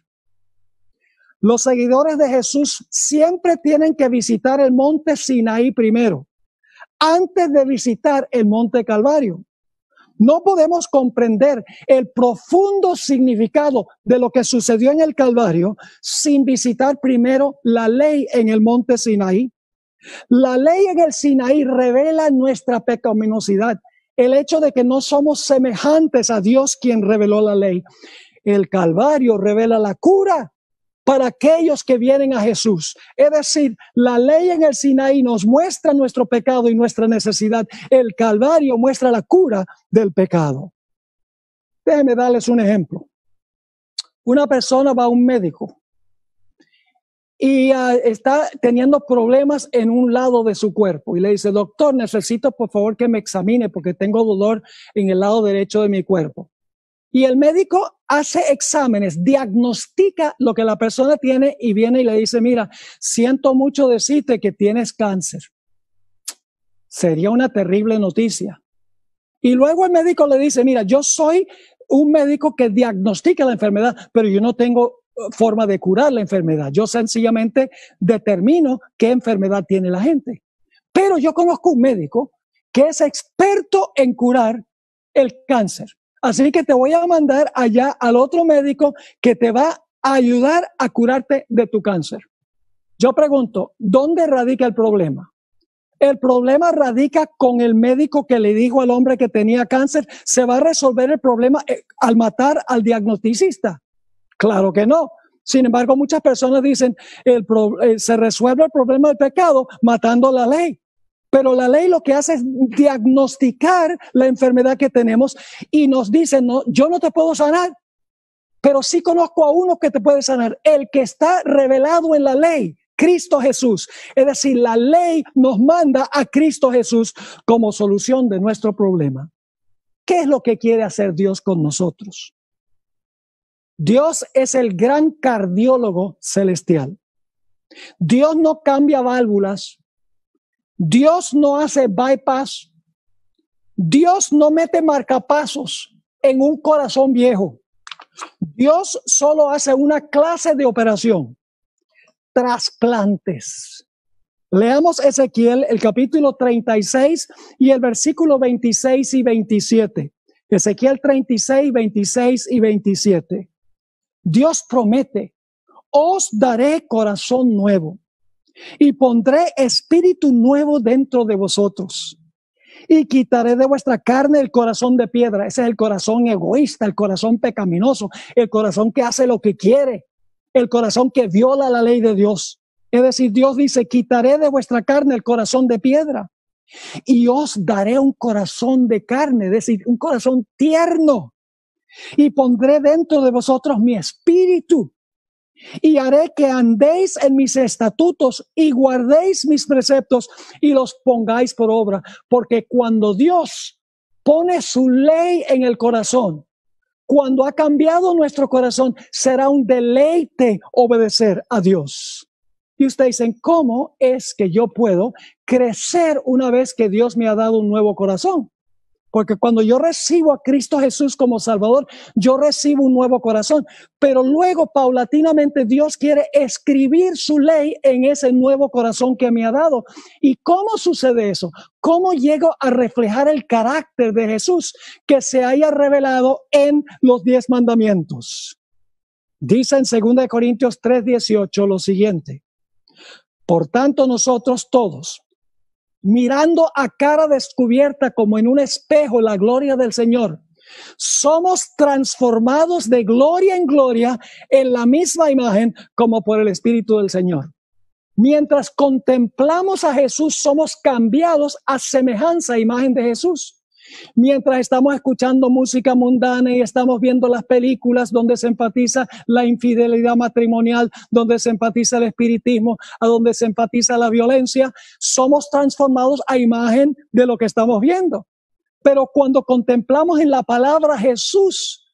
[SPEAKER 1] Los seguidores de Jesús siempre tienen que visitar el monte Sinaí primero, antes de visitar el monte Calvario. No podemos comprender el profundo significado de lo que sucedió en el Calvario sin visitar primero la ley en el monte Sinaí. La ley en el Sinaí revela nuestra pecaminosidad, el hecho de que no somos semejantes a Dios quien reveló la ley. El Calvario revela la cura para aquellos que vienen a Jesús. Es decir, la ley en el Sinaí nos muestra nuestro pecado y nuestra necesidad. El Calvario muestra la cura del pecado. Déjenme darles un ejemplo. Una persona va a un médico y está teniendo problemas en un lado de su cuerpo y le dice, doctor, necesito por favor que me examine porque tengo dolor en el lado derecho de mi cuerpo. Y el médico hace exámenes, diagnostica lo que la persona tiene y viene y le dice, mira, siento mucho decirte que tienes cáncer. Sería una terrible noticia. Y luego el médico le dice, mira, yo soy un médico que diagnostica la enfermedad, pero yo no tengo forma de curar la enfermedad. Yo sencillamente determino qué enfermedad tiene la gente. Pero yo conozco un médico que es experto en curar el cáncer. Así que te voy a mandar allá al otro médico que te va a ayudar a curarte de tu cáncer. Yo pregunto, ¿dónde radica el problema? El problema radica con el médico que le dijo al hombre que tenía cáncer, ¿se va a resolver el problema al matar al diagnosticista? Claro que no. Sin embargo, muchas personas dicen, se resuelve el problema del pecado matando la ley. Pero la ley lo que hace es diagnosticar la enfermedad que tenemos y nos dice, no, yo no te puedo sanar, pero sí conozco a uno que te puede sanar, el que está revelado en la ley, Cristo Jesús. Es decir, la ley nos manda a Cristo Jesús como solución de nuestro problema. ¿Qué es lo que quiere hacer Dios con nosotros? Dios es el gran cardiólogo celestial. Dios no cambia válvulas. Dios no hace bypass. Dios no mete marcapasos en un corazón viejo. Dios solo hace una clase de operación: trasplantes. Leamos Ezequiel, el capítulo 36 y el versículo 26 y 27. Ezequiel 36, 26 y 27. Dios promete, os daré corazón nuevo y pondré espíritu nuevo dentro de vosotros. Y quitaré de vuestra carne el corazón de piedra. Ese es el corazón egoísta, el corazón pecaminoso, el corazón que hace lo que quiere, el corazón que viola la ley de Dios. Es decir, Dios dice, quitaré de vuestra carne el corazón de piedra y os daré un corazón de carne, es decir, un corazón tierno. Y pondré dentro de vosotros mi espíritu y haré que andéis en mis estatutos y guardéis mis preceptos y los pongáis por obra. Porque cuando Dios pone su ley en el corazón, cuando ha cambiado nuestro corazón, será un deleite obedecer a Dios. Y ustedes dicen, ¿cómo es que yo puedo crecer una vez que Dios me ha dado un nuevo corazón? Porque cuando yo recibo a Cristo Jesús como Salvador, yo recibo un nuevo corazón. Pero luego, paulatinamente, Dios quiere escribir su ley en ese nuevo corazón que me ha dado. ¿Y cómo sucede eso? ¿Cómo llego a reflejar el carácter de Jesús que se haya revelado en los 10 mandamientos? Dice en 2 Corintios 3:18 lo siguiente. Por tanto, nosotros todos, mirando a cara descubierta como en un espejo la gloria del Señor, somos transformados de gloria en gloria en la misma imagen como por el Espíritu del Señor. Mientras contemplamos a Jesús, somos cambiados a semejanza, imagen de Jesús. Mientras estamos escuchando música mundana y estamos viendo las películas donde se enfatiza la infidelidad matrimonial, donde se enfatiza el espiritismo, a donde se enfatiza la violencia, somos transformados a imagen de lo que estamos viendo. Pero cuando contemplamos en la palabra Jesús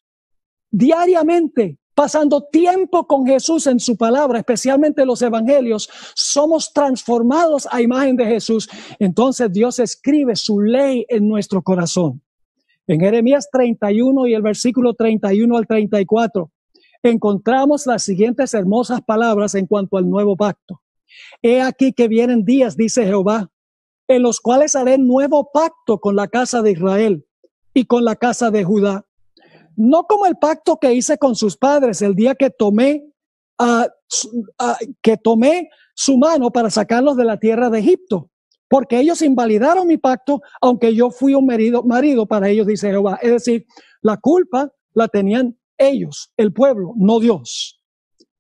[SPEAKER 1] diariamente, pasando tiempo con Jesús en su palabra, especialmente los evangelios, somos transformados a imagen de Jesús. Entonces Dios escribe su ley en nuestro corazón. En Jeremías 31 y el versículo 31 al 34, encontramos las siguientes hermosas palabras en cuanto al nuevo pacto. He aquí que vienen días, dice Jehová, en los cuales haré nuevo pacto con la casa de Israel y con la casa de Judá. No como el pacto que hice con sus padres el día que tomé su mano para sacarlos de la tierra de Egipto, porque ellos invalidaron mi pacto, aunque yo fui un marido para ellos, dice Jehová. Es decir, la culpa la tenían ellos, el pueblo, no Dios.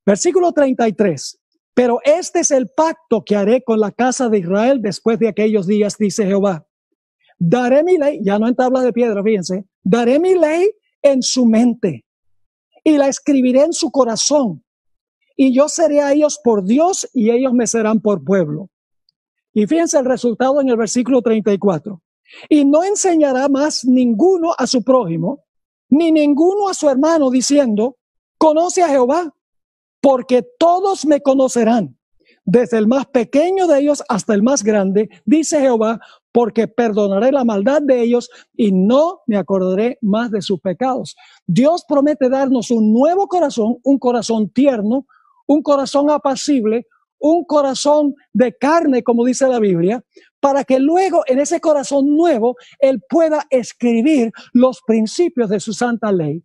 [SPEAKER 1] Versículo 33. Pero este es el pacto que haré con la casa de Israel después de aquellos días, dice Jehová. Daré mi ley, ya no en tablas de piedra, fíjense, daré mi ley en su mente y la escribiré en su corazón. Y yo seré a ellos por Dios y ellos me serán por pueblo. Y fíjense el resultado en el versículo 34. Y no enseñará más ninguno a su prójimo, ni ninguno a su hermano, diciendo, conoce a Jehová, porque todos me conocerán, desde el más pequeño de ellos hasta el más grande, dice Jehová, porque perdonaré la maldad de ellos y no me acordaré más de sus pecados. Dios promete darnos un nuevo corazón, un corazón tierno, un corazón apacible, un corazón de carne, como dice la Biblia, para que luego en ese corazón nuevo Él pueda escribir los principios de su santa ley.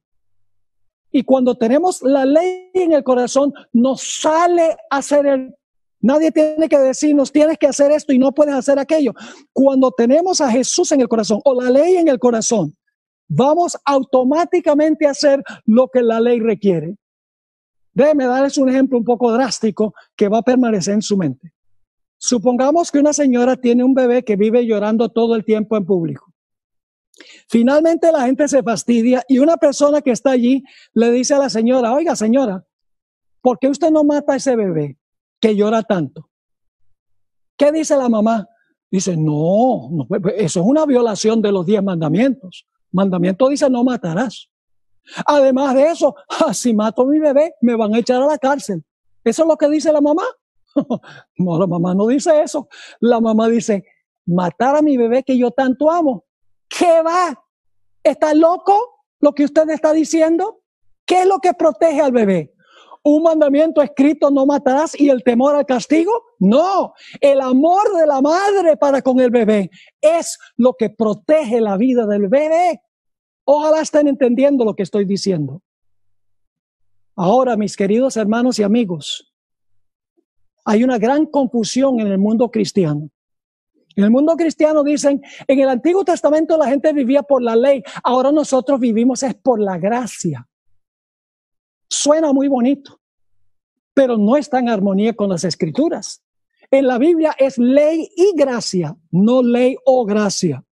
[SPEAKER 1] Y cuando tenemos la ley en el corazón, nos sale a hacer el... Nadie tiene que decirnos, tienes que hacer esto y no puedes hacer aquello. Cuando tenemos a Jesús en el corazón o la ley en el corazón, vamos automáticamente a hacer lo que la ley requiere. Déjenme darles un ejemplo un poco drástico que va a permanecer en su mente. Supongamos que una señora tiene un bebé que vive llorando todo el tiempo en público. Finalmente la gente se fastidia y una persona que está allí le dice a la señora, oiga señora, ¿por qué usted no mata a ese bebé que llora tanto? ¿Qué dice la mamá? Dice, no, eso es una violación de los 10 mandamientos. Mandamiento dice no matarás. Además de eso, si mato a mi bebé, me van a echar a la cárcel. ¿Eso es lo que dice la mamá? No, la mamá no dice eso. La mamá dice, matar a mi bebé que yo tanto amo. ¿Qué va? ¿Está loco lo que usted está diciendo? ¿Qué es lo que protege al bebé? ¿Un mandamiento escrito, no matarás, y el temor al castigo? No, el amor de la madre para con el bebé es lo que protege la vida del bebé. Ojalá estén entendiendo lo que estoy diciendo. Ahora, mis queridos hermanos y amigos, hay una gran confusión en el mundo cristiano. En el mundo cristiano dicen, en el Antiguo Testamento la gente vivía por la ley, ahora nosotros vivimos es por la gracia. Suena muy bonito, pero no está en armonía con las Escrituras. En la Biblia es ley y gracia, no ley o gracia.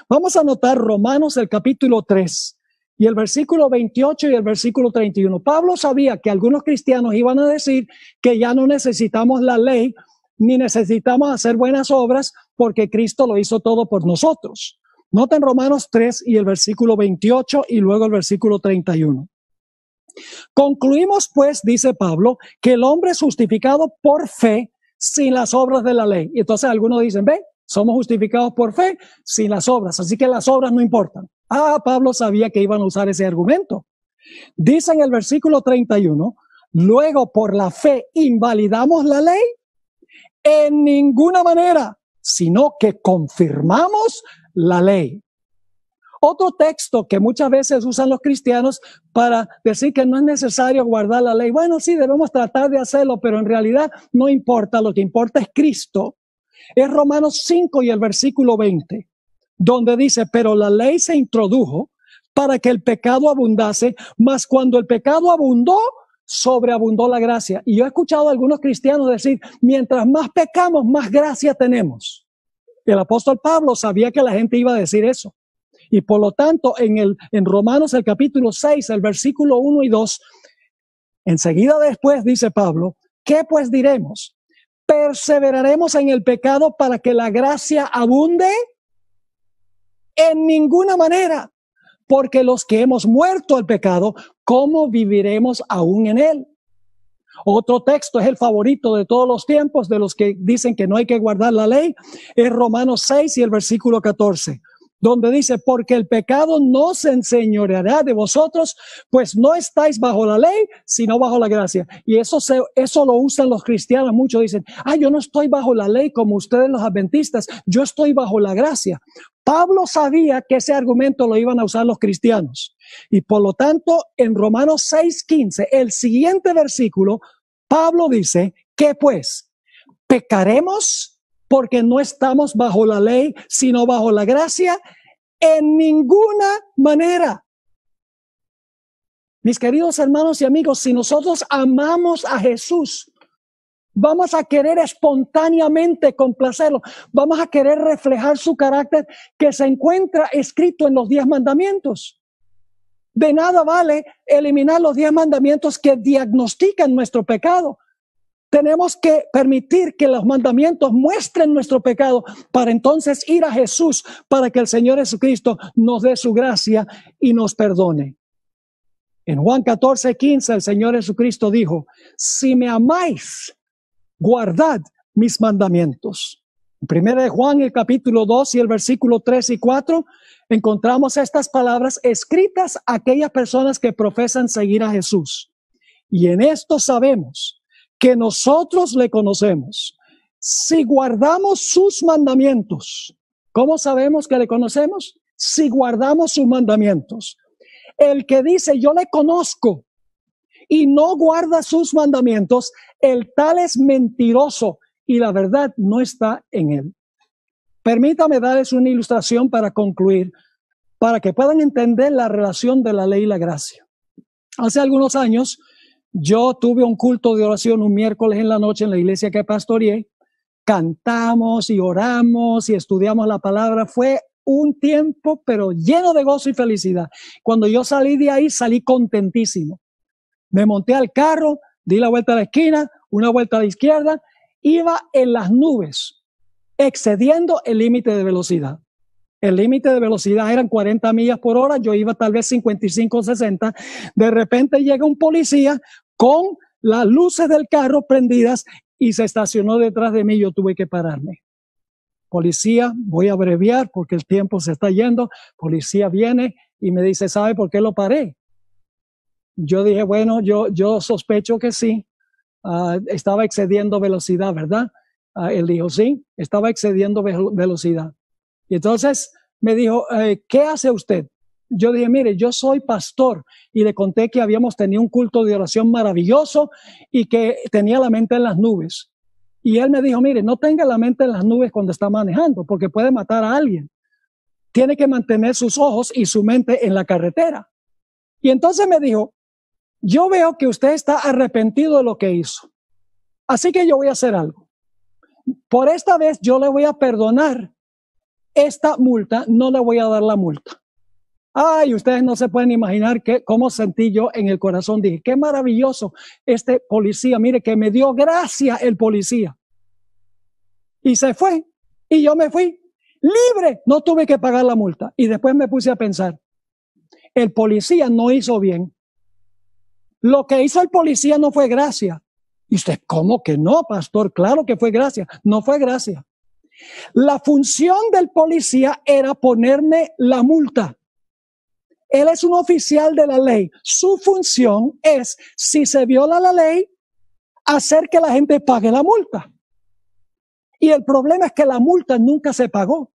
[SPEAKER 1] Vamos a notar Romanos el capítulo 3 y el versículo 28 y el versículo 31. Pablo sabía que algunos cristianos iban a decir que ya no necesitamos la ley ni necesitamos hacer buenas obras porque Cristo lo hizo todo por nosotros. Noten Romanos 3 y el versículo 28 y luego el versículo 31. Concluimos pues, dice Pablo, que el hombre es justificado por fe sin las obras de la ley. Y entonces algunos dicen, ve, somos justificados por fe sin las obras, así que las obras no importan. Pablo sabía que iban a usar ese argumento. Dice en el versículo 31, luego por la fe invalidamos la ley en ninguna manera, sino que confirmamos la ley. Otro texto que muchas veces usan los cristianos para decir que no es necesario guardar la ley. Bueno, sí, debemos tratar de hacerlo, pero en realidad no importa, lo que importa es Cristo. Es Romanos 5 y el versículo 20, donde dice, pero la ley se introdujo para que el pecado abundase, mas cuando el pecado abundó, sobreabundó la gracia. Y yo he escuchado a algunos cristianos decir, mientras más pecamos, más gracia tenemos. El apóstol Pablo sabía que la gente iba a decir eso. Y por lo tanto, en Romanos el capítulo 6, el versículo 1 y 2, enseguida después dice Pablo, ¿qué pues diremos? ¿Perseveraremos en el pecado para que la gracia abunde? En ninguna manera, porque los que hemos muerto al pecado, ¿cómo viviremos aún en él? Otro texto es el favorito de todos los tiempos, de los que dicen que no hay que guardar la ley, es Romanos 6 y el versículo 14. Donde dice, porque el pecado no se enseñoreará de vosotros, pues no estáis bajo la ley, sino bajo la gracia. Y eso lo usan los cristianos, muchos dicen, yo no estoy bajo la ley como ustedes los adventistas, yo estoy bajo la gracia. Pablo sabía que ese argumento lo iban a usar los cristianos. Y por lo tanto, en Romanos 6:15, el siguiente versículo, Pablo dice, ¿qué pues? ¿Pecaremos porque no estamos bajo la ley, sino bajo la gracia? En ninguna manera. Mis queridos hermanos y amigos, si nosotros amamos a Jesús, vamos a querer espontáneamente complacerlo, vamos a querer reflejar su carácter que se encuentra escrito en los 10 mandamientos. De nada vale eliminar los 10 mandamientos que diagnostican nuestro pecado. Tenemos que permitir que los mandamientos muestren nuestro pecado para entonces ir a Jesús, para que el Señor Jesucristo nos dé su gracia y nos perdone. En Juan 14:15 el Señor Jesucristo dijo: si me amáis, guardad mis mandamientos. En 1 de Juan, el capítulo 2 y el versículo 3 y 4, encontramos estas palabras escritas a aquellas personas que profesan seguir a Jesús. Y en esto sabemos que nosotros le conocemos, si guardamos sus mandamientos. ¿Cómo sabemos que le conocemos? Si guardamos sus mandamientos. El que dice yo le conozco y no guarda sus mandamientos, el tal es mentiroso y la verdad no está en él. Permítame darles una ilustración para concluir, para que puedan entender la relación de la ley y la gracia. Hace algunos años yo tuve un culto de oración un miércoles en la noche en la iglesia que pastoreé. Cantamos y oramos y estudiamos la palabra. Fue un tiempo pero lleno de gozo y felicidad. Cuando yo salí de ahí, salí contentísimo. Me monté al carro, di la vuelta a la esquina, una vuelta a la izquierda, iba en las nubes, excediendo el límite de velocidad. El límite de velocidad eran 40 millas por hora, yo iba tal vez 55 o 60. De repente llega un policía con las luces del carro prendidas y se estacionó detrás de mí. Yo tuve que pararme. Policía, voy a abreviar porque el tiempo se está yendo. Policía viene y me dice, ¿sabe por qué lo paré? Yo dije, bueno, yo sospecho que sí. Estaba excediendo velocidad, ¿verdad? Él dijo, sí, estaba excediendo velocidad. Y entonces me dijo, ¿qué hace usted? Yo dije, mire, yo soy pastor, y le conté que habíamos tenido un culto de oración maravilloso y que tenía la mente en las nubes. Y él me dijo, mire, no tenga la mente en las nubes cuando está manejando, porque puede matar a alguien. Tiene que mantener sus ojos y su mente en la carretera. Y entonces me dijo, yo veo que usted está arrepentido de lo que hizo. Así que yo voy a hacer algo. Por esta vez yo le voy a perdonar esta multa, no le voy a dar la multa. Ay, ustedes no se pueden imaginar cómo sentí yo en el corazón. Dije, qué maravilloso este policía. Mire que me dio gracia el policía. Y se fue. Y yo me fui libre. No tuve que pagar la multa. Y después me puse a pensar, el policía no hizo bien. Lo que hizo el policía no fue gracia. Y usted, ¿cómo que no, pastor? Claro que fue gracia. No fue gracia. La función del policía era ponerme la multa. Él es un oficial de la ley. Su función es, si se viola la ley, hacer que la gente pague la multa. Y el problema es que la multa nunca se pagó.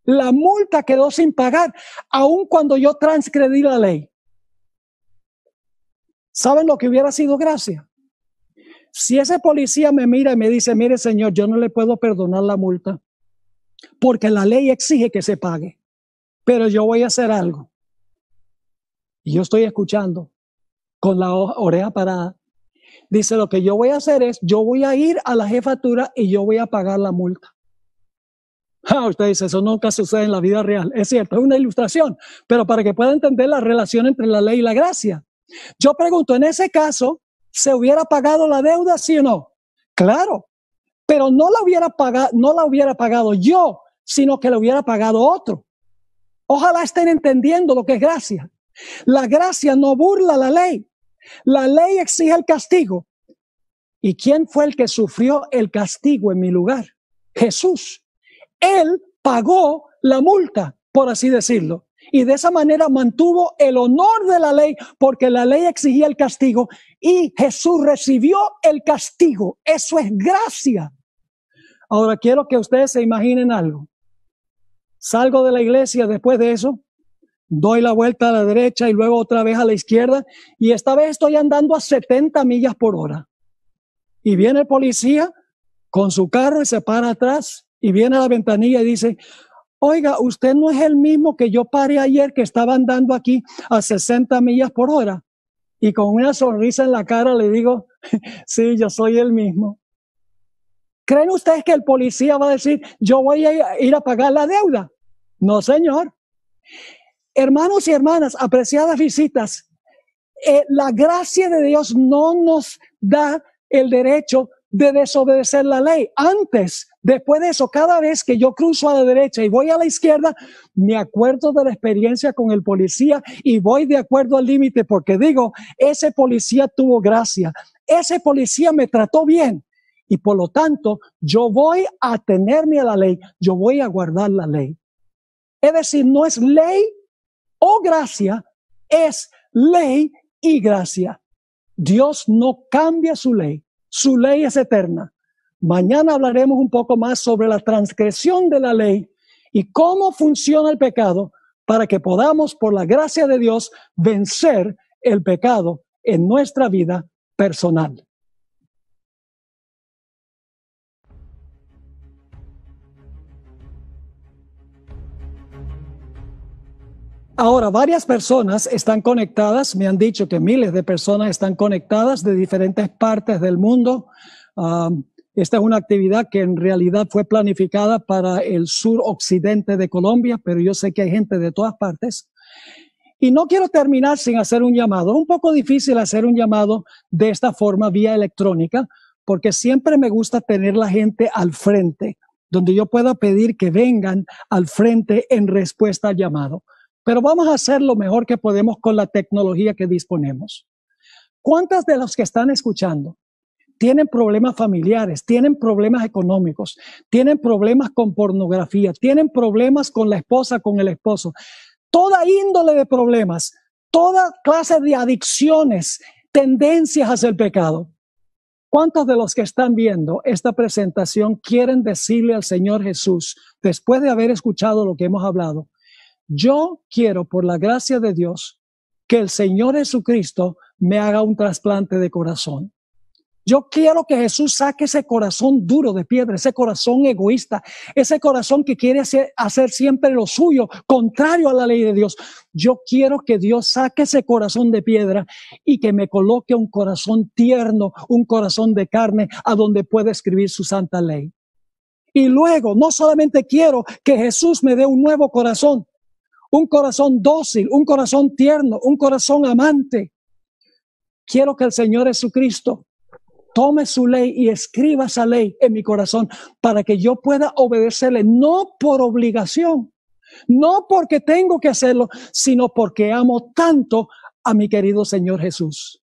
[SPEAKER 1] La multa quedó sin pagar, aun cuando yo transgredí la ley. ¿Saben lo que hubiera sido gracia? Si ese policía me mira y me dice, mire señor, yo no le puedo perdonar la multa, porque la ley exige que se pague, pero yo voy a hacer algo. Y yo estoy escuchando con la oreja parada. Dice, lo que yo voy a hacer es, yo voy a ir a la jefatura y yo voy a pagar la multa. Usted dice, eso nunca sucede en la vida real. Es cierto, es una ilustración, pero para que pueda entender la relación entre la ley y la gracia. Yo pregunto, en ese caso, ¿se hubiera pagado la deuda, sí o no? Claro, pero no la hubiera pagado yo, sino que la hubiera pagado otro. Ojalá estén entendiendo lo que es gracia. La gracia no burla la ley. La ley exige el castigo. ¿Y quién fue el que sufrió el castigo en mi lugar? Jesús. Él pagó la multa, por así decirlo. Y de esa manera mantuvo el honor de la ley, porque la ley exigía el castigo y Jesús recibió el castigo. Eso es gracia. Ahora quiero que ustedes se imaginen algo. Salgo de la iglesia después de eso, doy la vuelta a la derecha y luego otra vez a la izquierda, y esta vez estoy andando a 70 millas por hora. Y viene el policía con su carro y se para atrás y viene a la ventanilla y dice, oiga, usted no es el mismo que yo paré ayer, que estaba andando aquí a 60 millas por hora. Y con una sonrisa en la cara le digo, sí, yo soy el mismo. ¿Creen ustedes que el policía va a decir, yo voy a ir a pagar la deuda? No, señor. Hermanos y hermanas, apreciadas visitas, la gracia de Dios no nos da el derecho de desobedecer la ley. Antes, después de eso, cada vez que yo cruzo a la derecha y voy a la izquierda, me acuerdo de la experiencia con el policía y voy de acuerdo al límite porque digo, ese policía tuvo gracia, ese policía me trató bien y por lo tanto yo voy a atenerme a la ley, yo voy a guardar la ley. Es decir, no es ley o gracia, es ley y gracia. Dios no cambia su ley es eterna. Mañana hablaremos un poco más sobre la transgresión de la ley y cómo funciona el pecado para que podamos, por la gracia de Dios, vencer el pecado en nuestra vida personal. Ahora, varias personas están conectadas, me han dicho que miles de personas están conectadas de diferentes partes del mundo. Esta es una actividad que en realidad fue planificada para el suroccidente de Colombia, pero yo sé que hay gente de todas partes. Y no quiero terminar sin hacer un llamado. Es un poco difícil hacer un llamado de esta forma vía electrónica, porque siempre me gusta tener la gente al frente, donde yo pueda pedir que vengan al frente en respuesta al llamado. Pero vamos a hacer lo mejor que podemos con la tecnología que disponemos. ¿Cuántas de los que están escuchando tienen problemas familiares, tienen problemas económicos, tienen problemas con pornografía, tienen problemas con la esposa, con el esposo? Toda índole de problemas, toda clase de adicciones, tendencias hacia el pecado. ¿Cuántos de los que están viendo esta presentación quieren decirle al Señor Jesús, después de haber escuchado lo que hemos hablado, yo quiero, por la gracia de Dios, que el Señor Jesucristo me haga un trasplante de corazón? Yo quiero que Jesús saque ese corazón duro de piedra, ese corazón egoísta, ese corazón que quiere hacer siempre lo suyo, contrario a la ley de Dios. Yo quiero que Dios saque ese corazón de piedra y que me coloque un corazón tierno, un corazón de carne, a donde pueda escribir su santa ley. Y luego, no solamente quiero que Jesús me dé un nuevo corazón, un corazón dócil, un corazón tierno, un corazón amante. Quiero que el Señor Jesucristo tome su ley y escriba esa ley en mi corazón para que yo pueda obedecerle, no por obligación, no porque tengo que hacerlo, sino porque amo tanto a mi querido Señor Jesús.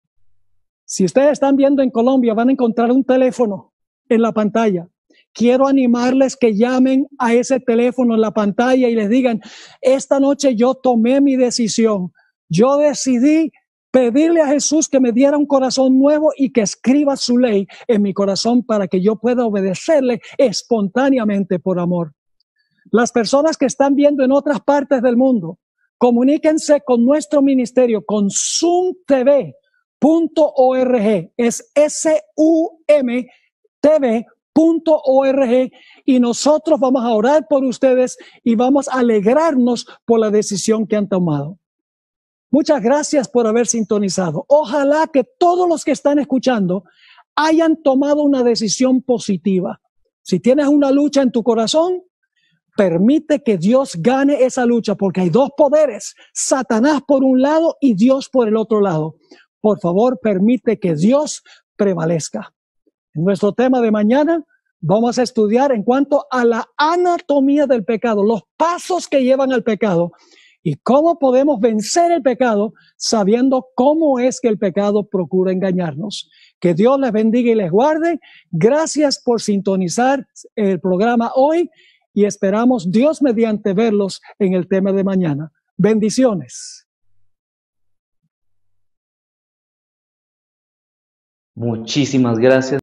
[SPEAKER 1] Si ustedes están viendo en Colombia, van a encontrar un teléfono en la pantalla. Quiero animarles que llamen a ese teléfono en la pantalla y les digan, esta noche yo tomé mi decisión. Yo decidí pedirle a Jesús que me diera un corazón nuevo y que escriba su ley en mi corazón para que yo pueda obedecerle espontáneamente por amor. Las personas que están viendo en otras partes del mundo, comuníquense con nuestro ministerio, con sumtv.org. Es SUMTV.org y nosotros vamos a orar por ustedes y vamos a alegrarnos por la decisión que han tomado. Muchas gracias por haber sintonizado. Ojalá que todos los que están escuchando hayan tomado una decisión positiva. Si tienes una lucha en tu corazón, permite que Dios gane esa lucha, porque hay dos poderes, Satanás por un lado y Dios por el otro lado. Por favor, permite que Dios prevalezca. En nuestro tema de mañana vamos a estudiar en cuanto a la anatomía del pecado, los pasos que llevan al pecado y cómo podemos vencer el pecado sabiendo cómo es que el pecado procura engañarnos. Que Dios les bendiga y les guarde. Gracias por sintonizar el programa hoy y esperamos Dios mediante verlos en el tema de mañana. Bendiciones.
[SPEAKER 2] Muchísimas gracias.